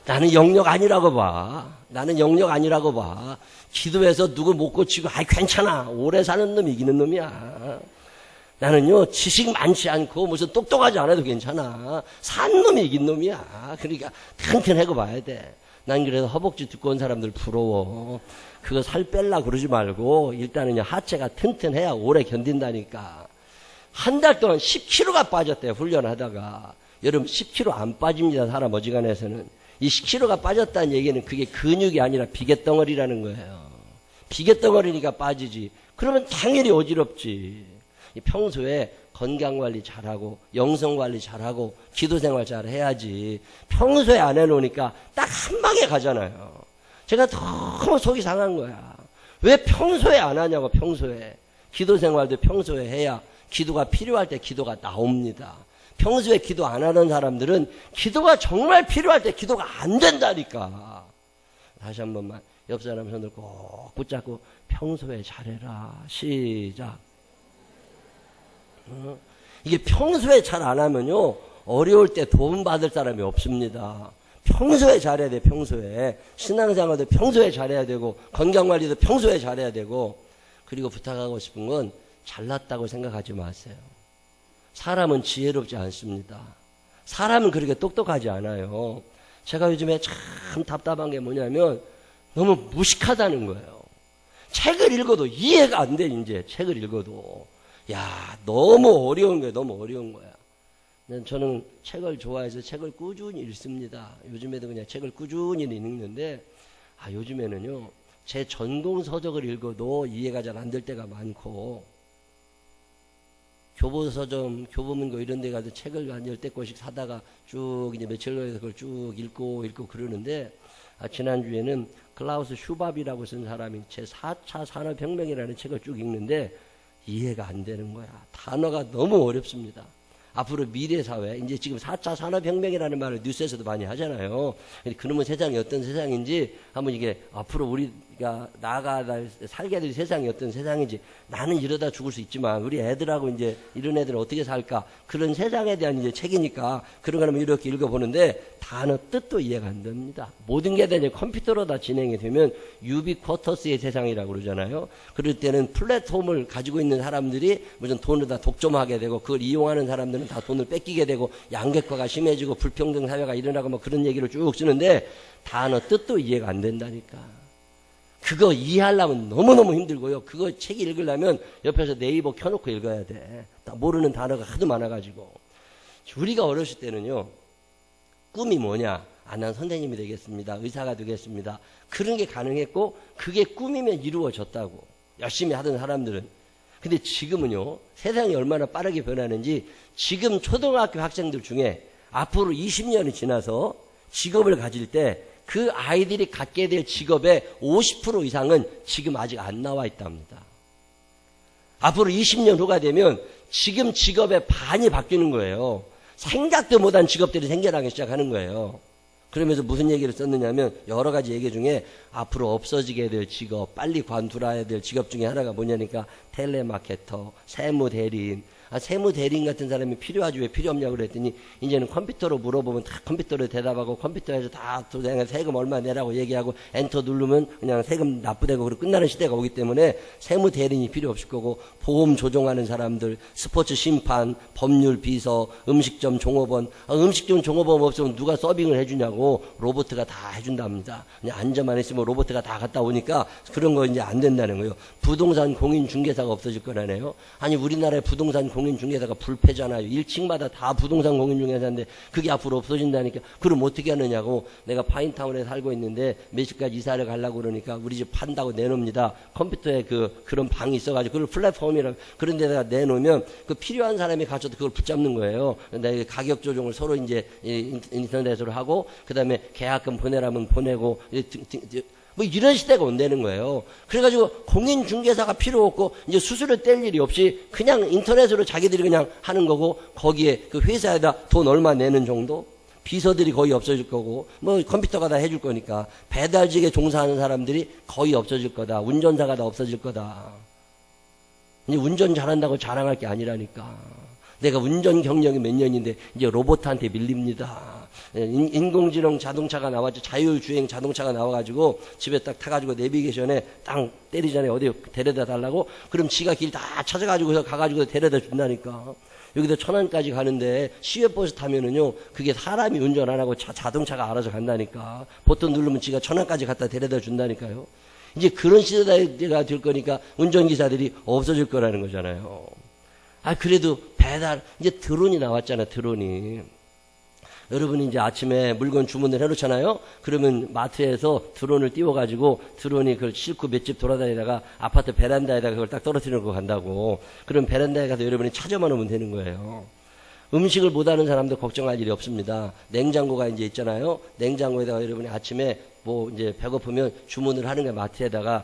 나는 영력 아니라고 봐. 나는 영력 아니라고 봐. 기도해서 누구 못 고치고 괜찮아. 오래 사는 놈이 이기는 놈이야. 나는요 지식 많지 않고 무슨 똑똑하지 않아도 괜찮아. 산 놈이 이긴 놈이야. 그러니까 튼튼하고 봐야 돼. 난 그래서 허벅지 두꺼운 사람들 부러워. 그거 살 뺄라 그러지 말고 일단은 하체가 튼튼해야 오래 견딘다니까. 한 달 동안 10kg가 빠졌대요. 훈련하다가. 여러분 10kg 안 빠집니다. 사람 어지간해서는. 이 10kg가 빠졌다는 얘기는 그게 근육이 아니라 비계덩어리라는 거예요. 비계덩어리니까 빠지지. 그러면 당연히 어지럽지. 평소에 건강관리 잘하고 영성관리 잘하고 기도생활 잘해야지. 평소에 안 해놓으니까 딱 한 방에 가잖아요. 제가 너무 속이 상한 거야. 왜 평소에 안 하냐고. 평소에. 기도생활도 평소에 해야 기도가 필요할 때 기도가 나옵니다. 평소에 기도 안 하는 사람들은 기도가 정말 필요할 때 기도가 안 된다니까. 다시 한 번만 옆 사람 손을 꼭 붙잡고 평소에 잘해라. 시작. 이게 평소에 잘 안 하면요 어려울 때 도움 받을 사람이 없습니다. 평소에 잘해야 돼. 평소에 신앙생활도 평소에 잘해야 되고 건강관리도 평소에 잘해야 되고. 그리고 부탁하고 싶은 건 잘났다고 생각하지 마세요. 사람은 지혜롭지 않습니다. 사람은 그렇게 똑똑하지 않아요. 제가 요즘에 참 답답한 게 뭐냐면 너무 무식하다는 거예요. 책을 읽어도 이해가 안 돼. 이제 책을 읽어도 너무 어려운 거예요. 너무 어려운 거야. 저는 책을 좋아해서 책을 꾸준히 읽습니다. 요즘에도 그냥 책을 꾸준히 읽는데 요즘에는요 제 전공 서적을 읽어도 이해가 잘 안 될 때가 많고, 교보서점, 교보문고 이런 데 가서 책을 한 10권씩 사다가 쭉 이제 며칠 걸려서 그걸 쭉 읽고 그러는데, 지난주에는 클라우스 슈밥이라고 쓴 사람이 제 4차 산업혁명이라는 책을 쭉 읽는데 이해가 안 되는 거야. 단어가 너무 어렵습니다. 앞으로 미래사회, 이제 지금 4차 산업혁명이라는 말을 뉴스에서도 많이 하잖아요. 그러면 세상이 어떤 세상인지 한번 이게 앞으로 우리가 살게 될 세상이 어떤 세상인지, 나는 이러다 죽을 수 있지만 우리 애들하고 이제 이런 애들은 어떻게 살까, 그런 세상에 대한 이제 책이니까 그런 거는 이렇게 읽어보는데 단어 뜻도 이해가 안 됩니다. 모든 게 다 이제 컴퓨터로 다 진행이 되면 유비쿼터스의 세상이라고 그러잖아요. 그럴 때는 플랫폼을 가지고 있는 사람들이 무슨 돈을 다 독점하게 되고 그걸 이용하는 사람들은 다 돈을 뺏기게 되고 양극화가 심해지고 불평등 사회가 일어나고 뭐 그런 얘기를 쭉 쓰는데 단어 뜻도 이해가 안 된다니까. 그거 이해하려면 너무너무 힘들고요. 그거 책 읽으려면 옆에서 네이버 켜놓고 읽어야 돼. 모르는 단어가 하도 많아가지고. 우리가 어렸을 때는요, 꿈이 뭐냐? 난 선생님이 되겠습니다. 의사가 되겠습니다. 그런 게 가능했고 그게 꿈이면 이루어졌다고 열심히 하던 사람들은. 근데 지금은요, 세상이 얼마나 빠르게 변하는지 지금 초등학교 학생들 중에 앞으로 20년이 지나서 직업을 가질 때 그 아이들이 갖게 될 직업의 50% 이상은 지금 아직 안 나와 있답니다. 앞으로 20년 후가 되면 지금 직업의 반이 바뀌는 거예요. 생각도 못한 직업들이 생겨나기 시작하는 거예요. 그러면서 무슨 얘기를 썼느냐면 여러 가지 얘기 중에 앞으로 없어지게 될 직업, 빨리 관둘해야 될 직업 중에 하나가 뭐냐니까 텔레마케터, 세무대리인. 세무대리인 같은 사람이 필요하지 왜 필요 없냐고 그랬더니 이제는 컴퓨터로 물어보면 다 컴퓨터로 대답하고 컴퓨터에서 다 세금 얼마 내라고 얘기하고 엔터 누르면 그냥 세금 납부되고 그리고 끝나는 시대가 오기 때문에 세무대리인이 필요 없을 거고, 보험 조정하는 사람들, 스포츠 심판, 법률 비서, 음식점 종업원. 음식점 종업원 없으면 누가 서빙을 해주냐고. 로봇가 다 해준답니다. 그냥 앉아만 있으면 로봇가 다 갔다 오니까 그런 거 이제 안 된다는 거예요. 부동산 공인중개사가 없어질 거라네요. 아니 우리나라의 부동산 공인중개사가 불패잖아요. 1층마다 다 부동산 공인중개사인데 그게 앞으로 없어진다니까. 그럼 어떻게 하느냐고. 내가 파인타운에 살고 있는데 며칠까지 이사를 가려고 그러니까 우리 집 판다고 내놓습니다. 컴퓨터에 그런 방이 있어가지고 그걸 플랫폼이라 그런 데다가 내놓으면 그 필요한 사람이 가서도 그걸 붙잡는 거예요. 내가 가격 조정을 서로 이제 인터넷으로 하고 그다음에 계약금 보내라면 보내고 뭐 이런 시대가 온다는 거예요. 그래가지고 공인중개사가 필요 없고 이제 수수료 뗄 일이 없이 그냥 인터넷으로 자기들이 그냥 하는 거고, 거기에 그 회사에다 돈 얼마 내는 정도? 비서들이 거의 없어질 거고 뭐 컴퓨터가 다 해줄 거니까 배달직에 종사하는 사람들이 거의 없어질 거다. 운전사가 다 없어질 거다. 이제 운전 잘한다고 자랑할 게 아니라니까. 내가 운전 경력이 몇 년인데 이제 로봇한테 밀립니다. 인공지능 자동차가 나왔죠. 자율주행 자동차가 나와가지고 집에 딱 타가지고 내비게이션에 땅 때리기 전에 어디 데려다 달라고 그럼 지가 길 다 찾아가지고서 가가지고 데려다 준다니까. 여기서 천안까지 가는데 시외버스 타면은요 그게 사람이 운전 안 하고 자동차가 알아서 간다니까. 버튼 누르면 지가 천안까지 갖다 데려다 준다니까요. 이제 그런 시대가 될 거니까 운전기사들이 없어질 거라는 거잖아요. 그래도 배달 이제 드론이 나왔잖아. 드론이. 여러분이 이제 아침에 물건 주문을 해놓잖아요. 그러면 마트에서 드론을 띄워가지고 드론이 그걸 싣고 몇 집 돌아다니다가 아파트 베란다에다가 그걸 딱 떨어뜨리는 거 간다고. 그럼 베란다에 가서 여러분이 찾아만 오면 되는 거예요. 음식을 못하는 사람도 걱정할 일이 없습니다. 냉장고가 이제 있잖아요. 냉장고에다가 여러분이 아침에 뭐 이제 배고프면 주문을 하는 거야. 마트에다가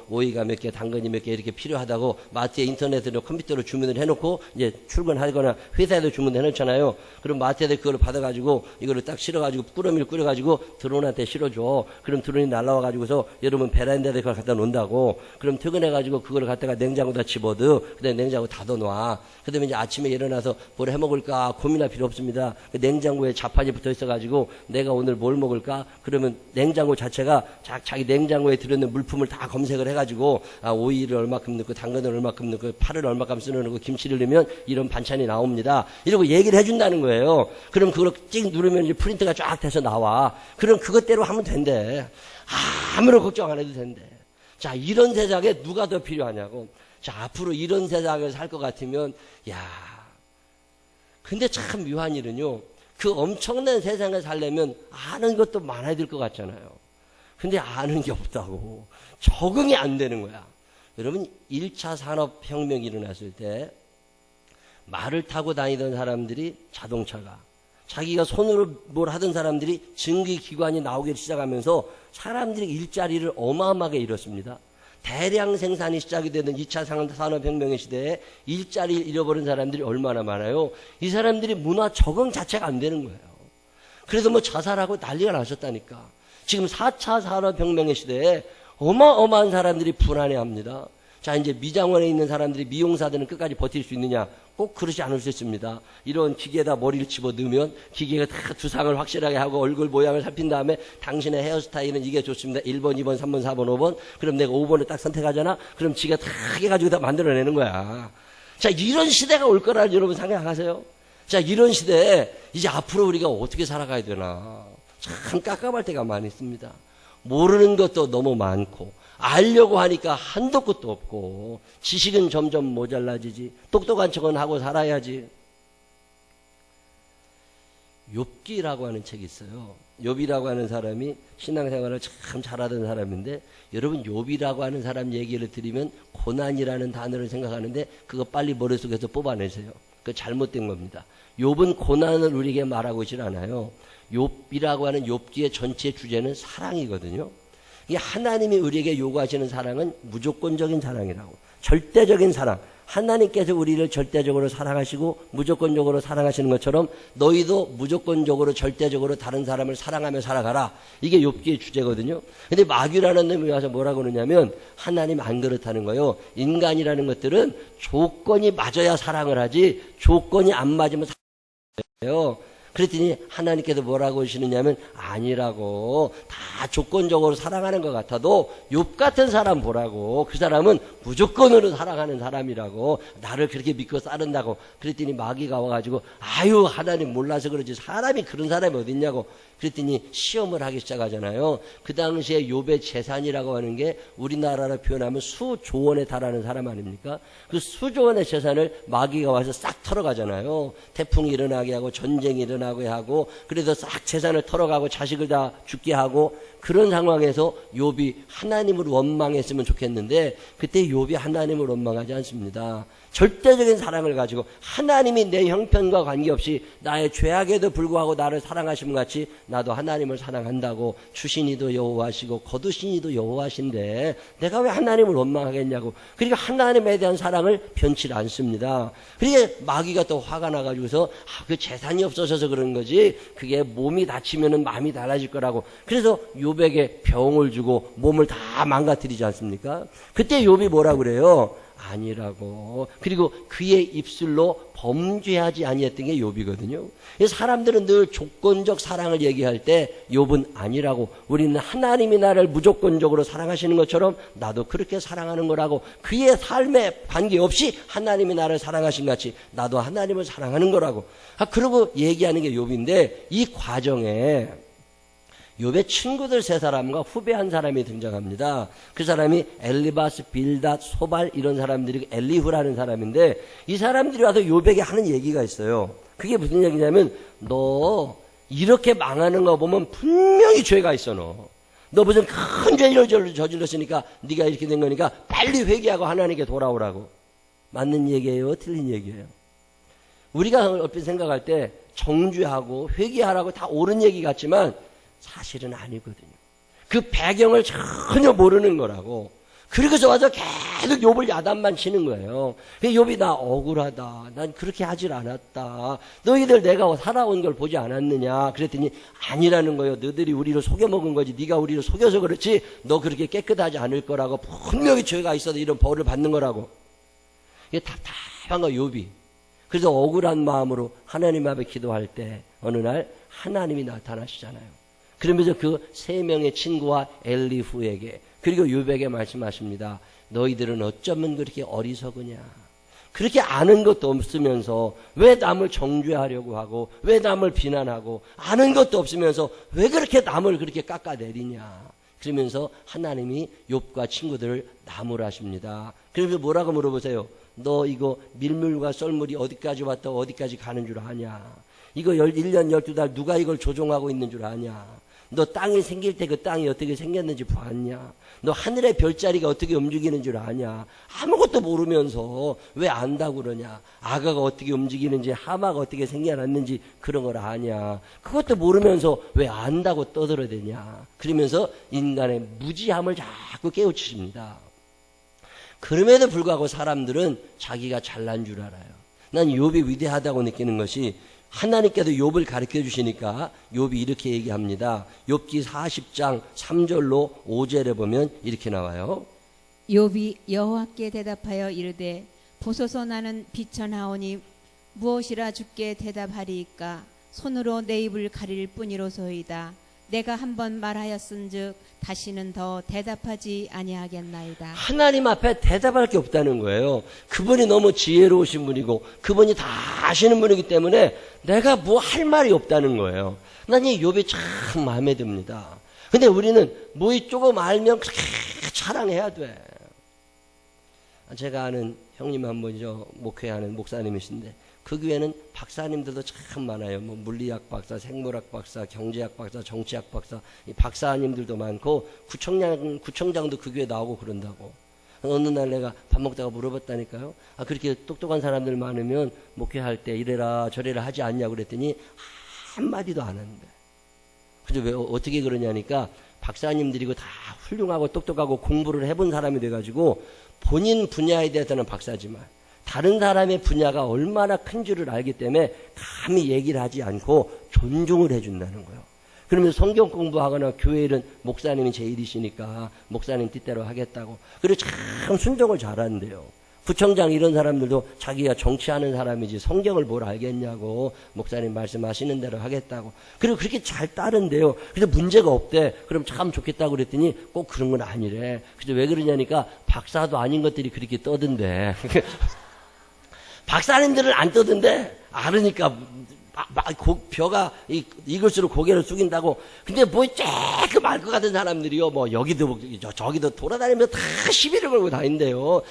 오이가 몇 개, 당근이 몇 개 이렇게 필요하다고 마트에 인터넷으로 컴퓨터로 주문을 해놓고 이제 출근하거나 회사에도 주문을 해놓잖아요. 그럼 마트에다 그걸 받아가지고 이거를 딱 실어가지고 꾸러미를 끓여가지고 드론한테 실어줘. 그럼 드론이 날라와가지고서 여러분 베란다에 그걸 갖다 놓는다고. 그럼 퇴근해가지고 그걸 갖다가 냉장고에다 집어넣어. 그다음에 냉장고 닫아놔. 그다음에 이제 아침에 일어나서 뭘 해먹을까 고민할 필요 없습니다. 그 냉장고에 자판이 붙어 있어가지고 내가 오늘 뭘 먹을까? 그러면 냉장고 자체가 자기 냉장고에 들어있는 물품을 다 검색을 해가지고 오이를 얼마큼 넣고 당근을 얼마큼 넣고 파를 얼마큼 썰어넣고 김치를 넣으면 이런 반찬이 나옵니다. 이러고 얘기를 해준다는 거예요. 그럼 그걸 찍 누르면 이제 프린트가 쫙 돼서 나와. 그럼 그것대로 하면 된대. 아무런 걱정 안 해도 된대. 자, 이런 세상에 누가 더 필요하냐고. 자, 앞으로 이런 세상을 살 것 같으면 근데 참 묘한 일은요. 그 엄청난 세상을 살려면 아는 것도 많아야 될 것 같잖아요. 근데 아는 게 없다고. 적응이 안 되는 거야. 여러분 1차 산업혁명이 일어났을 때 말을 타고 다니던 사람들이 자동차가 자기가 손으로 뭘 하던 사람들이 증기기관이 나오기 시작하면서 사람들이 일자리를 어마어마하게 잃었습니다. 대량 생산이 시작이 되는 2차 산업혁명의 시대에 일자리를 잃어버린 사람들이 얼마나 많아요. 이 사람들이 문화 적응 자체가 안 되는 거예요. 그래서 뭐 자살하고 난리가 나셨다니까. 지금 4차 산업혁명의 시대에 어마어마한 사람들이 불안해합니다. 자, 이제 미장원에 있는 사람들이 미용사들은 끝까지 버틸 수 있느냐? 꼭 그러지 않을 수 있습니다. 이런 기계에다 머리를 집어넣으면 기계가 다 두상을 확실하게 하고 얼굴 모양을 살핀 다음에 당신의 헤어스타일은 이게 좋습니다. 1번, 2번, 3번, 4번, 5번. 그럼 내가 5번을 딱 선택하잖아? 그럼 지가 다 해가지고 다 만들어내는 거야. 자, 이런 시대가 올 거라 여러분 생각하세요? 자, 이런 시대에 이제 앞으로 우리가 어떻게 살아가야 되나. 참 깝깝할 때가 많이 있습니다. 모르는 것도 너무 많고 알려고 하니까 한도 끝도 없고 지식은 점점 모자라지지. 똑똑한 척은 하고 살아야지. 욥기라고 하는 책이 있어요. 욥이라고 하는 사람이 신앙생활을 참 잘하던 사람인데 여러분 욥이라고 하는 사람 얘기를 들으면 고난이라는 단어를 생각하는데 그거 빨리 머릿속에서 뽑아내세요. 그거 잘못된 겁니다. 욥은 고난을 우리에게 말하고 있질 않아요. 욥이라고 하는 욥기의 전체 주제는 사랑이거든요. 이 하나님이 우리에게 요구하시는 사랑은 무조건적인 사랑이라고. 절대적인 사랑. 하나님께서 우리를 절대적으로 사랑하시고 무조건적으로 사랑하시는 것처럼 너희도 무조건적으로 절대적으로 다른 사람을 사랑하며 살아가라. 이게 욥기의 주제거든요. 근데 마귀라는 놈이 와서 뭐라고 그러냐면 하나님 안 그렇다는 거예요. 인간이라는 것들은 조건이 맞아야 사랑을 하지 조건이 안 맞으면 사랑해요. 그랬더니 하나님께서 뭐라고 하시느냐면 아니라고. 다 조건적으로 사랑하는 것 같아도 욥 같은 사람 보라고. 그 사람은 무조건으로 사랑하는 사람이라고. 나를 그렇게 믿고 따른다고. 그랬더니 마귀가 와가지고 아유 하나님 몰라서 그러지 사람이 그런 사람이 어딨냐고. 그랬더니 시험을 하기 시작하잖아요. 그 당시에 욥의 재산이라고 하는 게 우리나라로 표현하면 수조 원에 달하는 사람 아닙니까? 그 수조 원의 재산을 마귀가 와서 싹 털어가잖아요. 태풍이 일어나게 하고 전쟁이 일어나게 하고 그래서 싹 재산을 털어가고 자식을 다 죽게 하고 그런 상황에서 욥이 하나님을 원망했으면 좋겠는데 그때 욥이 하나님을 원망하지 않습니다. 절대적인 사랑을 가지고 하나님이 내 형편과 관계없이 나의 죄악에도 불구하고 나를 사랑하심 같이 나도 하나님을 사랑한다고 주신이도 여호와시고 거두신이도 여호와신데 내가 왜 하나님을 원망하겠냐고. 그러니까 하나님에 대한 사랑을 변치 않습니다. 그러니까 마귀가 또 화가 나가지고서 그 재산이 없어져서 그런 거지 그게 몸이 다치면은 마음이 달라질 거라고. 그래서 욥에게 병을 주고 몸을 다 망가뜨리지 않습니까? 그때 욥이 뭐라 그래요? 아니라고. 그리고 그의 입술로 범죄하지 아니했던 게 욥이거든요. 사람들은 늘 조건적 사랑을 얘기할 때 욥은 아니라고. 우리는 하나님이 나를 무조건적으로 사랑하시는 것처럼 나도 그렇게 사랑하는 거라고. 그의 삶에 관계없이 하나님이 나를 사랑하신 같이 나도 하나님을 사랑하는 거라고. 그러고 얘기하는 게 욥인데 이 과정에 욥의 친구들 세 사람과 후배 한 사람이 등장합니다. 그 사람이 엘리바스, 빌닷, 소발 이런 사람들이 엘리후라는 사람인데 이 사람들이 와서 욥에게 하는 얘기가 있어요. 그게 무슨 얘기냐면 너 이렇게 망하는 거 보면 분명히 죄가 있어. 너 무슨 큰 죄를 저질렀으니까 네가 이렇게 된 거니까 빨리 회개하고 하나님께 돌아오라고. 맞는 얘기예요? 틀린 얘기예요? 우리가 얼핏 생각할 때 정죄하고 회개하라고 다 옳은 얘기 같지만 사실은 아니거든요. 그 배경을 전혀 모르는 거라고. 그러고서 와서 계속 욥을 야단만 치는 거예요. 욥이 나 억울하다. 난 그렇게 하질 않았다. 너희들 내가 살아온 걸 보지 않았느냐. 그랬더니 아니라는 거예요. 너희들이 우리를 속여먹은 거지. 네가 우리를 속여서 그렇지. 너 그렇게 깨끗하지 않을 거라고. 분명히 죄가 있어도 이런 벌을 받는 거라고. 이게 답답한 거 욥이. 그래서 억울한 마음으로 하나님 앞에 기도할 때 어느 날 하나님이 나타나시잖아요. 그러면서 그 세 명의 친구와 엘리후에게 그리고 욥에게 말씀하십니다. 너희들은 어쩌면 그렇게 어리석으냐. 그렇게 아는 것도 없으면서 왜 남을 정죄하려고 하고 왜 남을 비난하고 아는 것도 없으면서 왜 그렇게 남을 그렇게 깎아내리냐. 그러면서 하나님이 욥과 친구들을 나무라십니다. 그러면서 뭐라고 물어보세요. 너 이거 밀물과 썰물이 어디까지 왔다 어디까지 가는 줄 아냐. 이거 1년 12달 누가 이걸 조종하고 있는 줄 아냐. 너 땅이 생길 때 그 땅이 어떻게 생겼는지 봤냐. 너 하늘의 별자리가 어떻게 움직이는 줄 아냐. 아무것도 모르면서 왜 안다고 그러냐. 아가가 어떻게 움직이는지 하마가 어떻게 생겨났는지 그런 걸 아냐. 그것도 모르면서 왜 안다고 떠들어대냐. 그러면서 인간의 무지함을 자꾸 깨우치십니다. 그럼에도 불구하고 사람들은 자기가 잘난 줄 알아요. 난 욥이 위대하다고 느끼는 것이 하나님께도 욥을 가르쳐 주시니까 욥이 이렇게 얘기합니다. 욥기 40장 3절로 5절에 보면 이렇게 나와요.
욥이 여호와께 대답하여 이르되 보소서 나는 비천하오니 무엇이라 주께 대답하리이까. 손으로 내 입을 가릴 뿐이로소이다. 내가 한번 말하였은즉 다시는 더 대답하지 아니하겠나이다.
하나님 앞에 대답할 게 없다는 거예요. 그분이 너무 지혜로우신 분이고 그분이 다 아시는 분이기 때문에 내가 뭐 할 말이 없다는 거예요. 난 이 욥이 참 마음에 듭니다. 근데 우리는 뭐 조금 알면 그렇게 자랑해야 돼. 제가 아는 형님 한 분이죠. 목회하는 목사님이신데 그 교회는 박사님들도 참 많아요. 뭐 물리학 박사, 생물학 박사, 경제학 박사, 정치학 박사, 이 박사님들도 많고 구청장도 그 교회 나오고 그런다고. 어느 날 내가 밥 먹다가 물어봤다니까요. 그렇게 똑똑한 사람들 많으면 목회할 때 이래라 저래라 하지 않냐고 그랬더니 한마디도 안 하는데. 그래서 왜 어떻게 그러냐니까 박사님들이고 다 훌륭하고 똑똑하고 공부를 해본 사람이 돼가지고 본인 분야에 대해서는 박사지만 다른 사람의 분야가 얼마나 큰 줄을 알기 때문에 감히 얘기를 하지 않고 존중을 해준다는 거예요. 그러면 성경 공부하거나 교회 일은 목사님이 제일이시니까 목사님 뜻대로 하겠다고. 그리고 참 순종을 잘하는데요. 구청장 이런 사람들도 자기가 정치하는 사람이지 성경을 뭘 알겠냐고 목사님 말씀하시는 대로 하겠다고. 그리고 그렇게 잘 따른대요. 그래서 문제가 없대. 그럼 참 좋겠다고 그랬더니 꼭 그런 건 아니래. 그래서 왜 그러냐니까 박사도 아닌 것들이 그렇게 떠든대. 박사님들은 안 떠든데 알으니까 벼가 익을수록 고개를 숙인다고. 근데 뭐 조금 알 것 같은 사람들이요 뭐 여기도 저기도 돌아다니면서 다 시비를 걸고 다닌대요.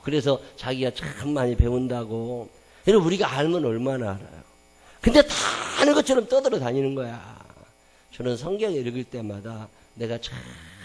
그래서 자기가 참 많이 배운다고. 그리고 우리가 알면 얼마나 알아요. 근데 다 아는 것처럼 떠들어 다니는 거야. 저는 성경 읽을 때마다 내가 참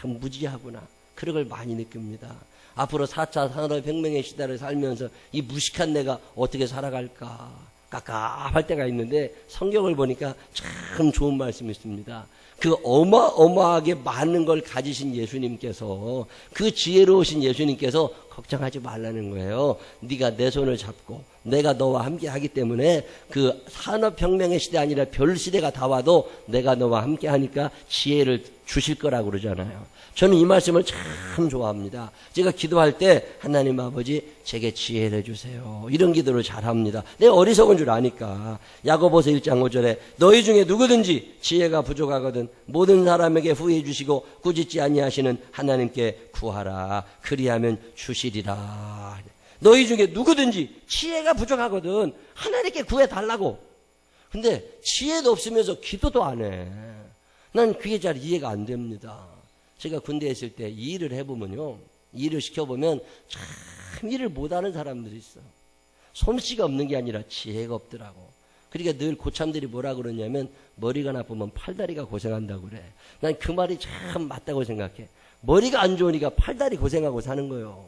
무지하구나. 그런 걸 많이 느낍니다. 앞으로 4차 산업혁명의 시대를 살면서 이 무식한 내가 어떻게 살아갈까 깝깝할 때가 있는데 성경을 보니까 참 좋은 말씀이 있습니다. 그 어마어마하게 많은 걸 가지신 예수님께서, 그 지혜로우신 예수님께서 걱정하지 말라는 거예요. 네가 내 손을 잡고 내가 너와 함께 하기 때문에 그 산업혁명의 시대 아니라 별 시대가 다 와도 내가 너와 함께 하니까 지혜를 주실 거라고 그러잖아요. 저는 이 말씀을 참 좋아합니다. 제가 기도할 때 하나님 아버지 제게 지혜를 주세요. 이런 기도를 잘합니다. 내가 어리석은 줄 아니까. 야고보서 1장 5절에 너희 중에 누구든지 지혜가 부족하거든 모든 사람에게 후회해 주시고 꾸짖지 아니하시는 하나님께 구하라. 그리하면 주시리라. 너희 중에 누구든지 지혜가 부족하거든 하나님께 구해달라고. 근데 지혜도 없으면서 기도도 안 해. 난 그게 잘 이해가 안 됩니다. 제가 군대에 있을 때 이 일을 해보면요, 일을 시켜보면 참 일을 못하는 사람들이 있어. 솜씨가 없는 게 아니라 지혜가 없더라고. 그러니까 늘 고참들이 뭐라 그러냐면 머리가 나쁘면 팔다리가 고생한다고 그래. 난 그 말이 참 맞다고 생각해. 머리가 안 좋으니까 팔다리 고생하고 사는 거예요.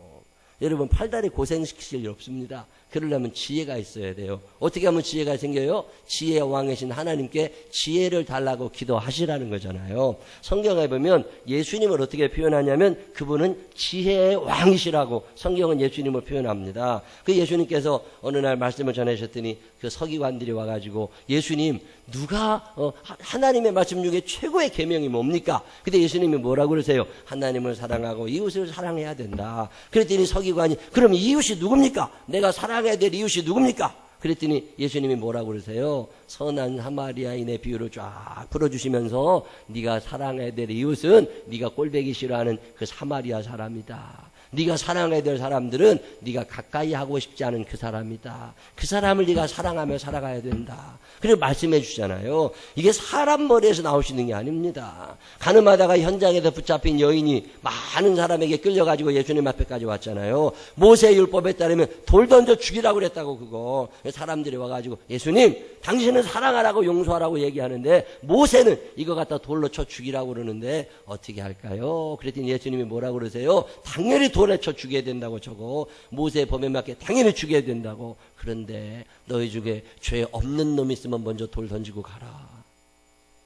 여러분 팔다리 고생시킬 일 없습니다. 그러려면 지혜가 있어야 돼요. 어떻게 하면 지혜가 생겨요? 지혜의 왕이신 하나님께 지혜를 달라고 기도하시라는 거잖아요. 성경에 보면 예수님을 어떻게 표현하냐면 그분은 지혜의 왕이시라고 성경은 예수님을 표현합니다. 그 예수님께서 어느 날 말씀을 전하셨더니 그 서기관들이 와가지고 예수님 누가 하나님의 말씀 중에 최고의 계명이 뭡니까? 근데 예수님이 뭐라고 그러세요? 하나님을 사랑하고 이웃을 사랑해야 된다. 그랬더니 서기관이 그럼 이웃이 누굽니까? 내가 사랑해야 될 이웃이 누굽니까? 그랬더니 예수님이 뭐라고 그러세요? 선한 사마리아인의 비유를 쫙 풀어주시면서 네가 사랑해야 될 이웃은 네가 꼴배기 싫어하는 그 사마리아 사람이다. 네가 사랑해야 될 사람들은 네가 가까이 하고 싶지 않은 그 사람이다. 그 사람을 네가 사랑하며 살아가야 된다. 그리고 말씀해 주잖아요. 이게 사람 머리에서 나오시는 게 아닙니다. 가늠하다가 현장에서 붙잡힌 여인이 많은 사람에게 끌려가지고 예수님 앞에까지 왔잖아요. 모세의 율법에 따르면 돌 던져 죽이라고 그랬다고 그거. 사람들이 와가지고 예수님 당신은 사랑하라고 용서하라고 얘기하는데 모세는 이거 갖다 돌로 쳐 죽이라고 그러는데 어떻게 할까요? 그랬더니 예수님이 뭐라고 그러세요? 당연히 돌에 쳐 죽여야 된다고 저거. 모세의 법에 맞게 당연히 죽여야 된다고. 그런데 너희 중에 죄 없는 놈이 있으면 먼저 돌 던지고 가라.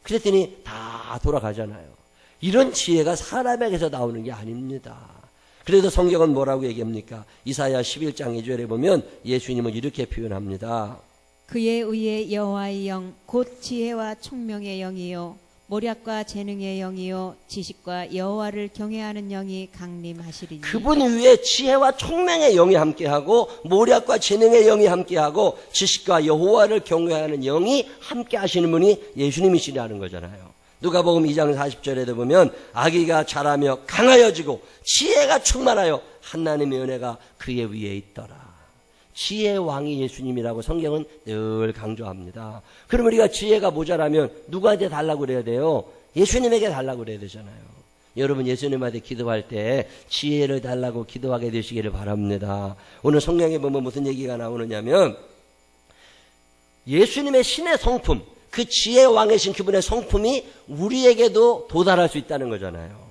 그랬더니 다 돌아가잖아요. 이런 지혜가 사람에게서 나오는 게 아닙니다. 그래도 성경은 뭐라고 얘기합니까? 이사야 11장 2절에 보면 예수님은 이렇게 표현합니다.
그에 의해 여호와의 영 곧 지혜와 총명의 영이요 모략과 재능의 영이요 지식과 여호와를 경외하는 영이 강림하시리니.
그분 위에 지혜와 총명의 영이 함께하고 모략과 재능의 영이 함께하고 지식과 여호와를 경외하는 영이 함께하시는 분이 예수님이시라는 거잖아요. 누가복음 2장 40절에도 보면 아기가 자라며 강하여지고 지혜가 충만하여 하나님의 은혜가 그의 위에 있더라. 지혜의 왕이 예수님이라고 성경은 늘 강조합니다. 그럼 우리가 지혜가 모자라면 누구한테 달라고 그래야 돼요? 예수님에게 달라고 그래야 되잖아요. 여러분 예수님한테 기도할 때 지혜를 달라고 기도하게 되시기를 바랍니다. 오늘 성경에 보면 무슨 얘기가 나오느냐면 예수님의 신의 성품, 그 지혜의 왕이신 그분의 성품이 우리에게도 도달할 수 있다는 거잖아요.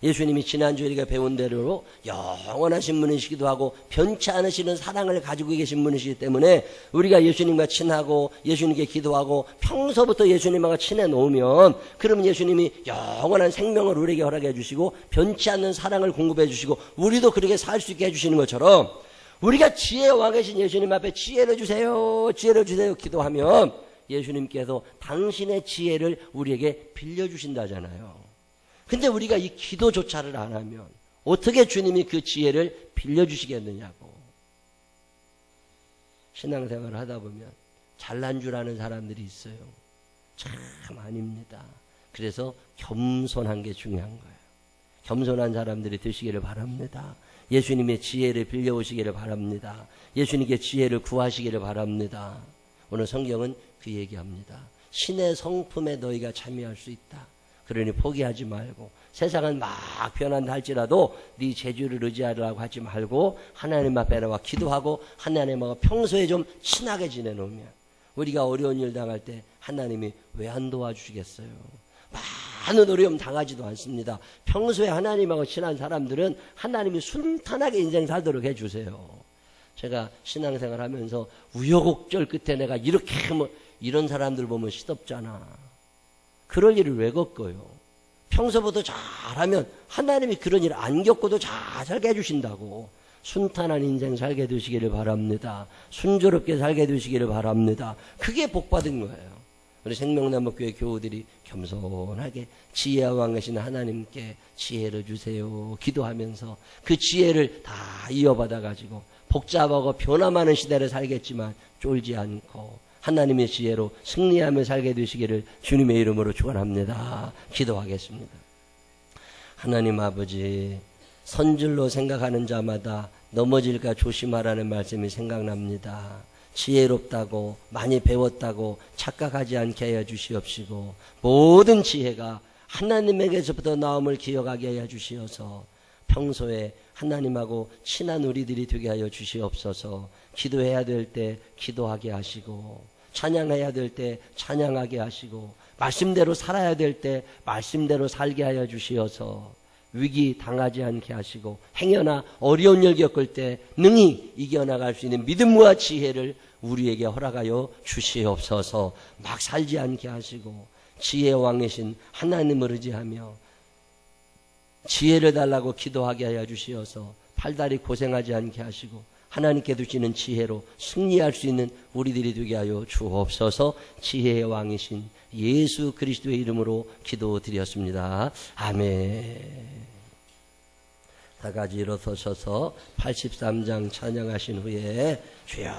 예수님이 지난주에 우리가 배운 대로 영원하신 분이시기도 하고 변치 않으시는 사랑을 가지고 계신 분이시기 때문에 우리가 예수님과 친하고 예수님께 기도하고 평소부터 예수님과 친해 놓으면 그러면 예수님이 영원한 생명을 우리에게 허락해 주시고 변치 않는 사랑을 공급해 주시고 우리도 그렇게 살 수 있게 해주시는 것처럼 우리가 지혜의 왕이신 예수님 앞에 지혜를 주세요 기도하면 예수님께서 당신의 지혜를 우리에게 빌려주신다잖아요. 근데 우리가 이 기도조차를 안 하면 어떻게 주님이 그 지혜를 빌려주시겠느냐고. 신앙생활을 하다 보면 잘난 줄 아는 사람들이 있어요. 참 아닙니다. 그래서 겸손한 게 중요한 거예요. 겸손한 사람들이 되시기를 바랍니다. 예수님의 지혜를 빌려오시기를 바랍니다. 예수님께 지혜를 구하시기를 바랍니다. 오늘 성경은 그 얘기합니다. 신의 성품에 너희가 참여할 수 있다. 그러니 포기하지 말고 세상은 막 변한다 할지라도 네 재주를 의지하려고 하지 말고 하나님 앞에 나와 기도하고 하나님하고 평소에 좀 친하게 지내놓으면 우리가 어려운 일 당할 때 하나님이 왜 안 도와주시겠어요? 많은 어려움 당하지도 않습니다. 평소에 하나님하고 친한 사람들은 하나님이 순탄하게 인생 살도록 해주세요. 제가 신앙생활 하면서 우여곡절 끝에 내가 이렇게 이런 사람들 보면 시덥잖아. 그럴 일을 왜 겪어요? 평소보다 잘하면 하나님이 그런 일 안 겪고도 잘 살게 해주신다고. 순탄한 인생 살게 되시기를 바랍니다. 순조롭게 살게 되시기를 바랍니다. 그게 복받은 거예요. 우리 생명나무교회 교우들이 겸손하게 지혜와 왕이신 하나님께 지혜를 주세요 기도하면서 그 지혜를 다 이어받아 가지고 복잡하고 변화 많은 시대를 살겠지만 쫄지 않고 하나님의 지혜로 승리하며 살게 되시기를 주님의 이름으로 축원합니다. 기도하겠습니다. 하나님 아버지, 선줄로 생각하는 자마다 넘어질까 조심하라는 말씀이 생각납니다. 지혜롭다고 많이 배웠다고 착각하지 않게 하여 주시옵시고 모든 지혜가 하나님에게서부터 나옴을 기억하게 하여 주시어서 평소에 하나님하고 친한 우리들이 되게 하여 주시옵소서. 기도해야 될 때 기도하게 하시고 찬양해야 될 때 찬양하게 하시고 말씀대로 살아야 될 때 말씀대로 살게 하여 주시어서 위기 당하지 않게 하시고 행여나 어려운 일 겪을 때 능히 이겨나갈 수 있는 믿음과 지혜를 우리에게 허락하여 주시옵소서. 막 살지 않게 하시고 지혜의 왕이신 하나님을 의지하며 지혜를 달라고 기도하게 하여 주시어서 팔다리 고생하지 않게 하시고 하나님께 주시는 지혜로 승리할 수 있는 우리들이 되게 하여 주옵소서. 지혜의 왕이신 예수 그리스도의 이름으로 기도드렸습니다. 아멘. 다 같이 일어서셔서 83장 찬양하신 후에 주여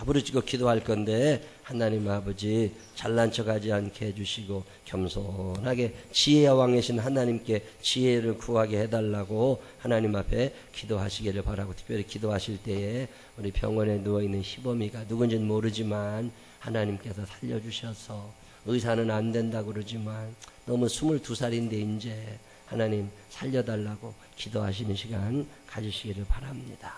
부르짖고 기도할 건데 하나님 아버지 잘난 척하지 않게 해주시고 겸손하게 지혜의 왕이신 하나님께 지혜를 구하게 해달라고 하나님 앞에 기도하시기를 바라고, 특별히 기도하실 때에 우리 병원에 누워있는 희범이가 누군지는 모르지만 하나님께서 살려주셔서 의사는 안 된다고 그러지만 너무 22살인데 이제 하나님 살려달라고 기도하시는 시간 가지시기를 바랍니다.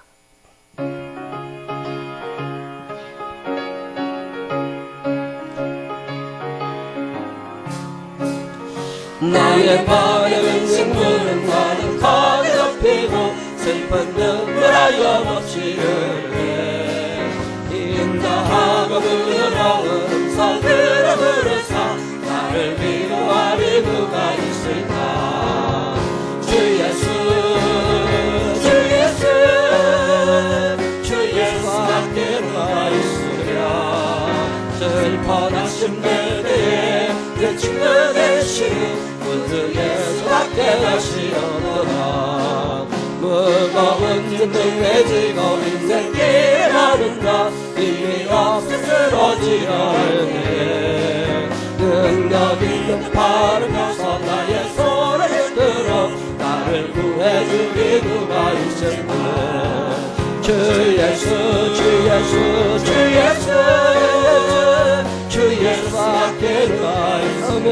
나의 바람은 생물은 나는 가게 덮이고 슬픈 눈물 하염없이 흐르네. 인자하고 부드러운 성들의 부르사 나를 위로하리 누가 있을까. 주 예수 주 예수 주 예수밖에 누가 있으랴. 슬퍼하신 그대의 내 친구 되시니 그 예수밖에 다시 없도다. 무거운 눈등에 지고 인생길에 가는가 이미 없어 쓰러지려 하네. 능력 있는 팔을 펴서 나의 손을 흔들어 나를 구해주리 누가 있을까. 주 예수 주 예수 주 예수 주 예수밖에 누가 있으면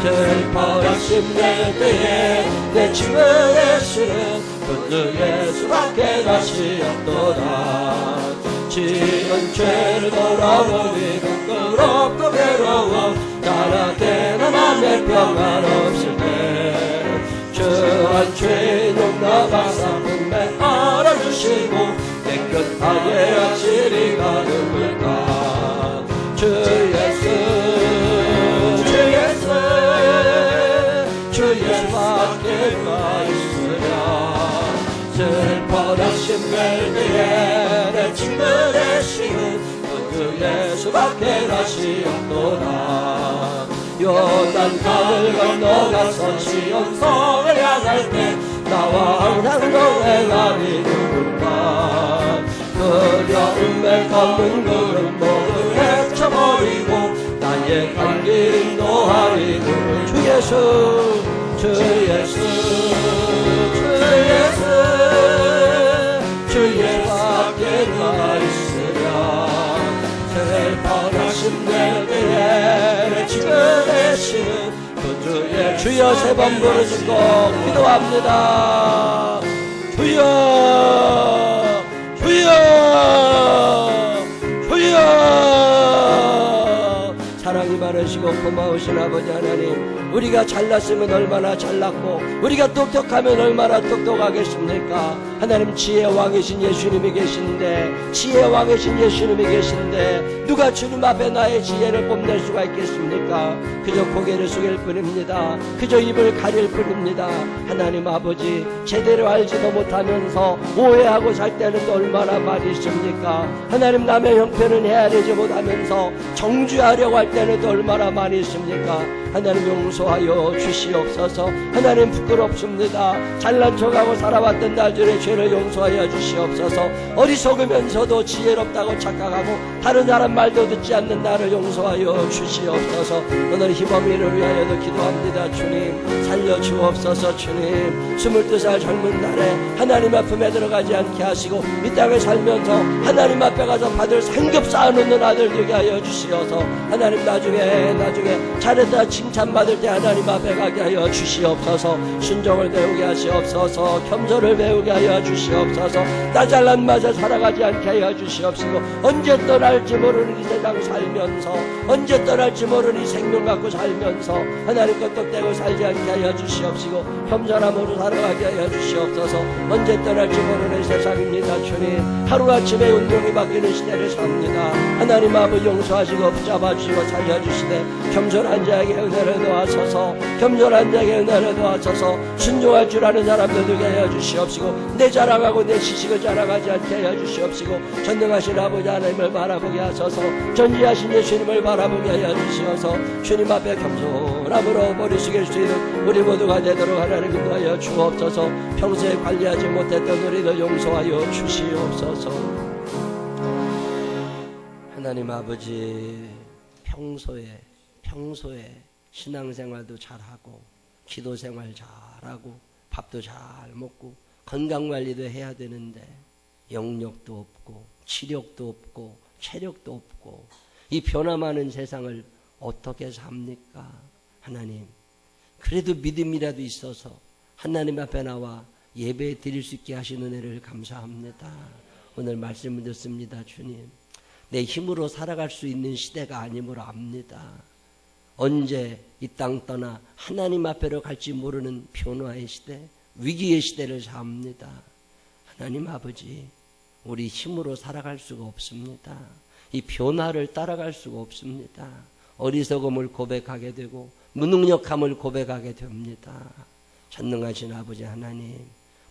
슬퍼하신 내 때에 내 친구 예수는 그 예수밖에 다시 없도다. 지은 죄를 돌아보니 부끄럽고 괴로워 나라되나 맘에 평안 없을 때 주한 죄인 용납하사 품에 알아주시고 깨끗하게 하시리 가능할까. 주 예수 주 예수 주 예수밖에 누가 있으랴. 슬퍼하신 벨기에 내 친구 되시는 그 예수밖에 다시 없도다. 요단강을 건너가서 시온성을 향할 때 나와 항상 동행하리 누굴까. 그려움에 걷는 그름 모두 헤쳐버리고 나의 갈 길 인도하리 누굴. 주 예수 주 예수 주 예수 주 예수밖에 누가 있으랴. 슬퍼하신 내 때에 내 친구 되시는 그 주의 주여 세 번 부르짖고 기도합니다. 주여 주여 주여. 사랑이 많은
많으시고 고마우신 아버지 하나님, 우리가 잘났으면 얼마나 잘났고 우리가 똑똑하면 얼마나 똑똑하겠습니까? 하나님, 지혜의 왕이신 예수님이 계신데, 지혜의 왕이신 예수님이 계신데 누가 주님 앞에 나의 지혜를 뽐낼 수가 있겠습니까? 그저 고개를 숙일 뿐입니다. 그저 입을 가릴 뿐입니다. 하나님 아버지, 제대로 알지도 못하면서 오해하고 살 때는 또 얼마나 많이 있습니까? 하나님, 남의 형편은 헤아리지 못하면서 정죄하려고 할 때는 또 얼마나 많이 있습니까? 하나님, 용서하여 주시옵소서. 하나님, 부끄럽습니다. 잘난 척하고 살아왔던 날들의 죄를 용서하여 주시옵소서. 어리석으면서도 지혜롭다고 착각하고 다른 사람 말도 듣지 않는 나를 용서하여 주시옵소서. 오늘 희범이를 위하여도 기도합니다. 주님, 살려주옵소서. 주님, 22살 젊은 날에 하나님 앞에 들어가지 않게 하시고 이 땅에 살면서 하나님 앞에 가서 받을 상급 쌓아놓는 아들 되게 하여 주시어서 하나님, 나중에 잘했다 칭찬받을 때 하나님 앞에 가게 하여 주시옵소서. 순종을 배우게 하시옵소서. 겸손을 배우게 하여 주시옵소서. 나 잘난 맛에 살아가지 않게 하여 주시옵시고, 언제 떠날지 모르는 이 세상 살면서, 언제 떠날지 모르는 이 생명 갖고 살면서 하나님 껍떡대고 살지 않게 하여 주시옵시고, 겸손함으로 살아가게 하여 주시옵소서. 언제 떠날지 모르는 이 세상입니다. 주님, 하루아침에 운명이 바뀌는 시대를 삽니다. 하나님 아버지, 용서하시고 붙잡아주시고 살려주시되 겸손한 자에게 은혜를 도하소서. 겸손한 자에게 은혜를 도하소서. 순종할 줄 아는 사람들 되게 하여 주시옵시고, 내 자랑하고 내 지식을 자랑하지 않게 하여 주시옵시고, 전능하신 아버지 하나님을 바라보게 하소서. 전지하신 예수님을 바라보게 하여 주시어서 주님 앞에 겸손함으로 머리 숙일 수 있는 우리 모두가 되도록 하나님 인도하여 주옵소서. 평소에 관리하지 못했던 우리를 용서하여 주시옵소서. 하나님 아버지, 평소에 신앙생활도 잘하고 기도생활 잘하고 밥도 잘 먹고 건강관리도 해야 되는데 영력도 없고 치력도 없고 체력도 없고 이 변화 많은 세상을 어떻게 삽니까? 하나님, 그래도 믿음이라도 있어서 하나님 앞에 나와 예배 드릴 수 있게 하시는 은혜를 감사합니다. 오늘 말씀을 듣습니다. 주님, 내 힘으로 살아갈 수 있는 시대가 아님을 압니다. 언제 이 땅 떠나 하나님 앞에로 갈지 모르는 변화의 시대, 위기의 시대를 삽니다. 하나님 아버지, 우리 힘으로 살아갈 수가 없습니다. 이 변화를 따라갈 수가 없습니다. 어리석음을 고백하게 되고 무능력함을 고백하게 됩니다. 전능하신 아버지 하나님,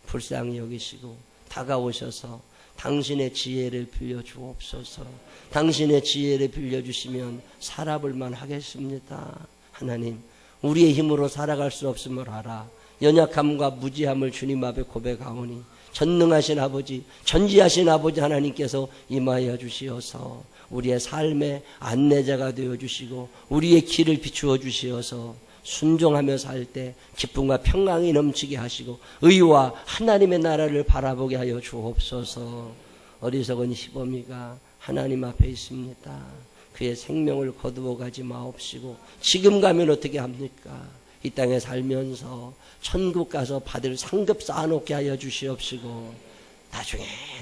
불쌍히 여기시고 다가오셔서 당신의 지혜를 빌려주옵소서. 당신의 지혜를 빌려주시면 살아볼만 하겠습니다. 하나님, 우리의 힘으로 살아갈 수 없음을 알아 연약함과 무지함을 주님 앞에 고백하오니 전능하신 아버지, 전지하신 아버지 하나님께서 임하여 주시어서 우리의 삶의 안내자가 되어주시고 우리의 길을 비추어 주시어서 순종하며 살 때 기쁨과 평강이 넘치게 하시고 의와 하나님의 나라를 바라보게 하여 주옵소서. 어리석은 희범이가 하나님 앞에 있습니다. 그의 생명을 거두어 가지 마옵시고 지금 가면 어떻게 합니까? 이 땅에 살면서 천국 가서 받을 상급 쌓아놓게 하여 주시옵시고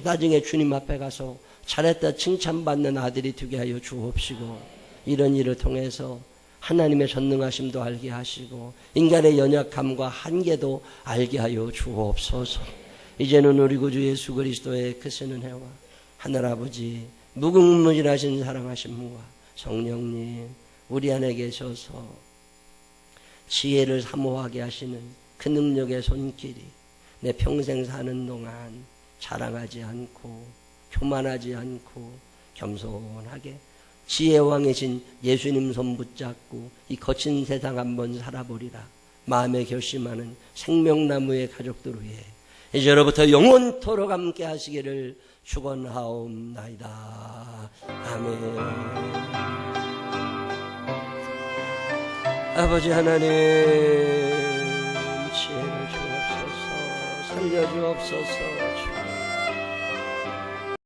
나중에 주님 앞에 가서 잘했다 칭찬받는 아들이 되게 하여 주옵시고 이런 일을 통해서 하나님의 전능하심도 알게 하시고 인간의 연약함과 한계도 알게 하여 주옵소서. 이제는 우리 구주 예수 그리스도의 크신 은혜와 하늘아버지 무궁무진하신 사랑하신 분과 성령님 우리 안에 계셔서 지혜를 사모하게 하시는 그 능력의 손길이 내 평생 사는 동안 자랑하지 않고 교만하지 않고 겸손하게 지혜의 왕이신 예수님 손 붙잡고 이 거친 세상 한번 살아보리라 마음에 결심하는 생명나무의 가족들 위해 이제로부터 영원토록 함께 하시기를 축원하옵나이다. 아멘. 아버지 하나님, 지혜를 주옵소서, 살려주옵소서.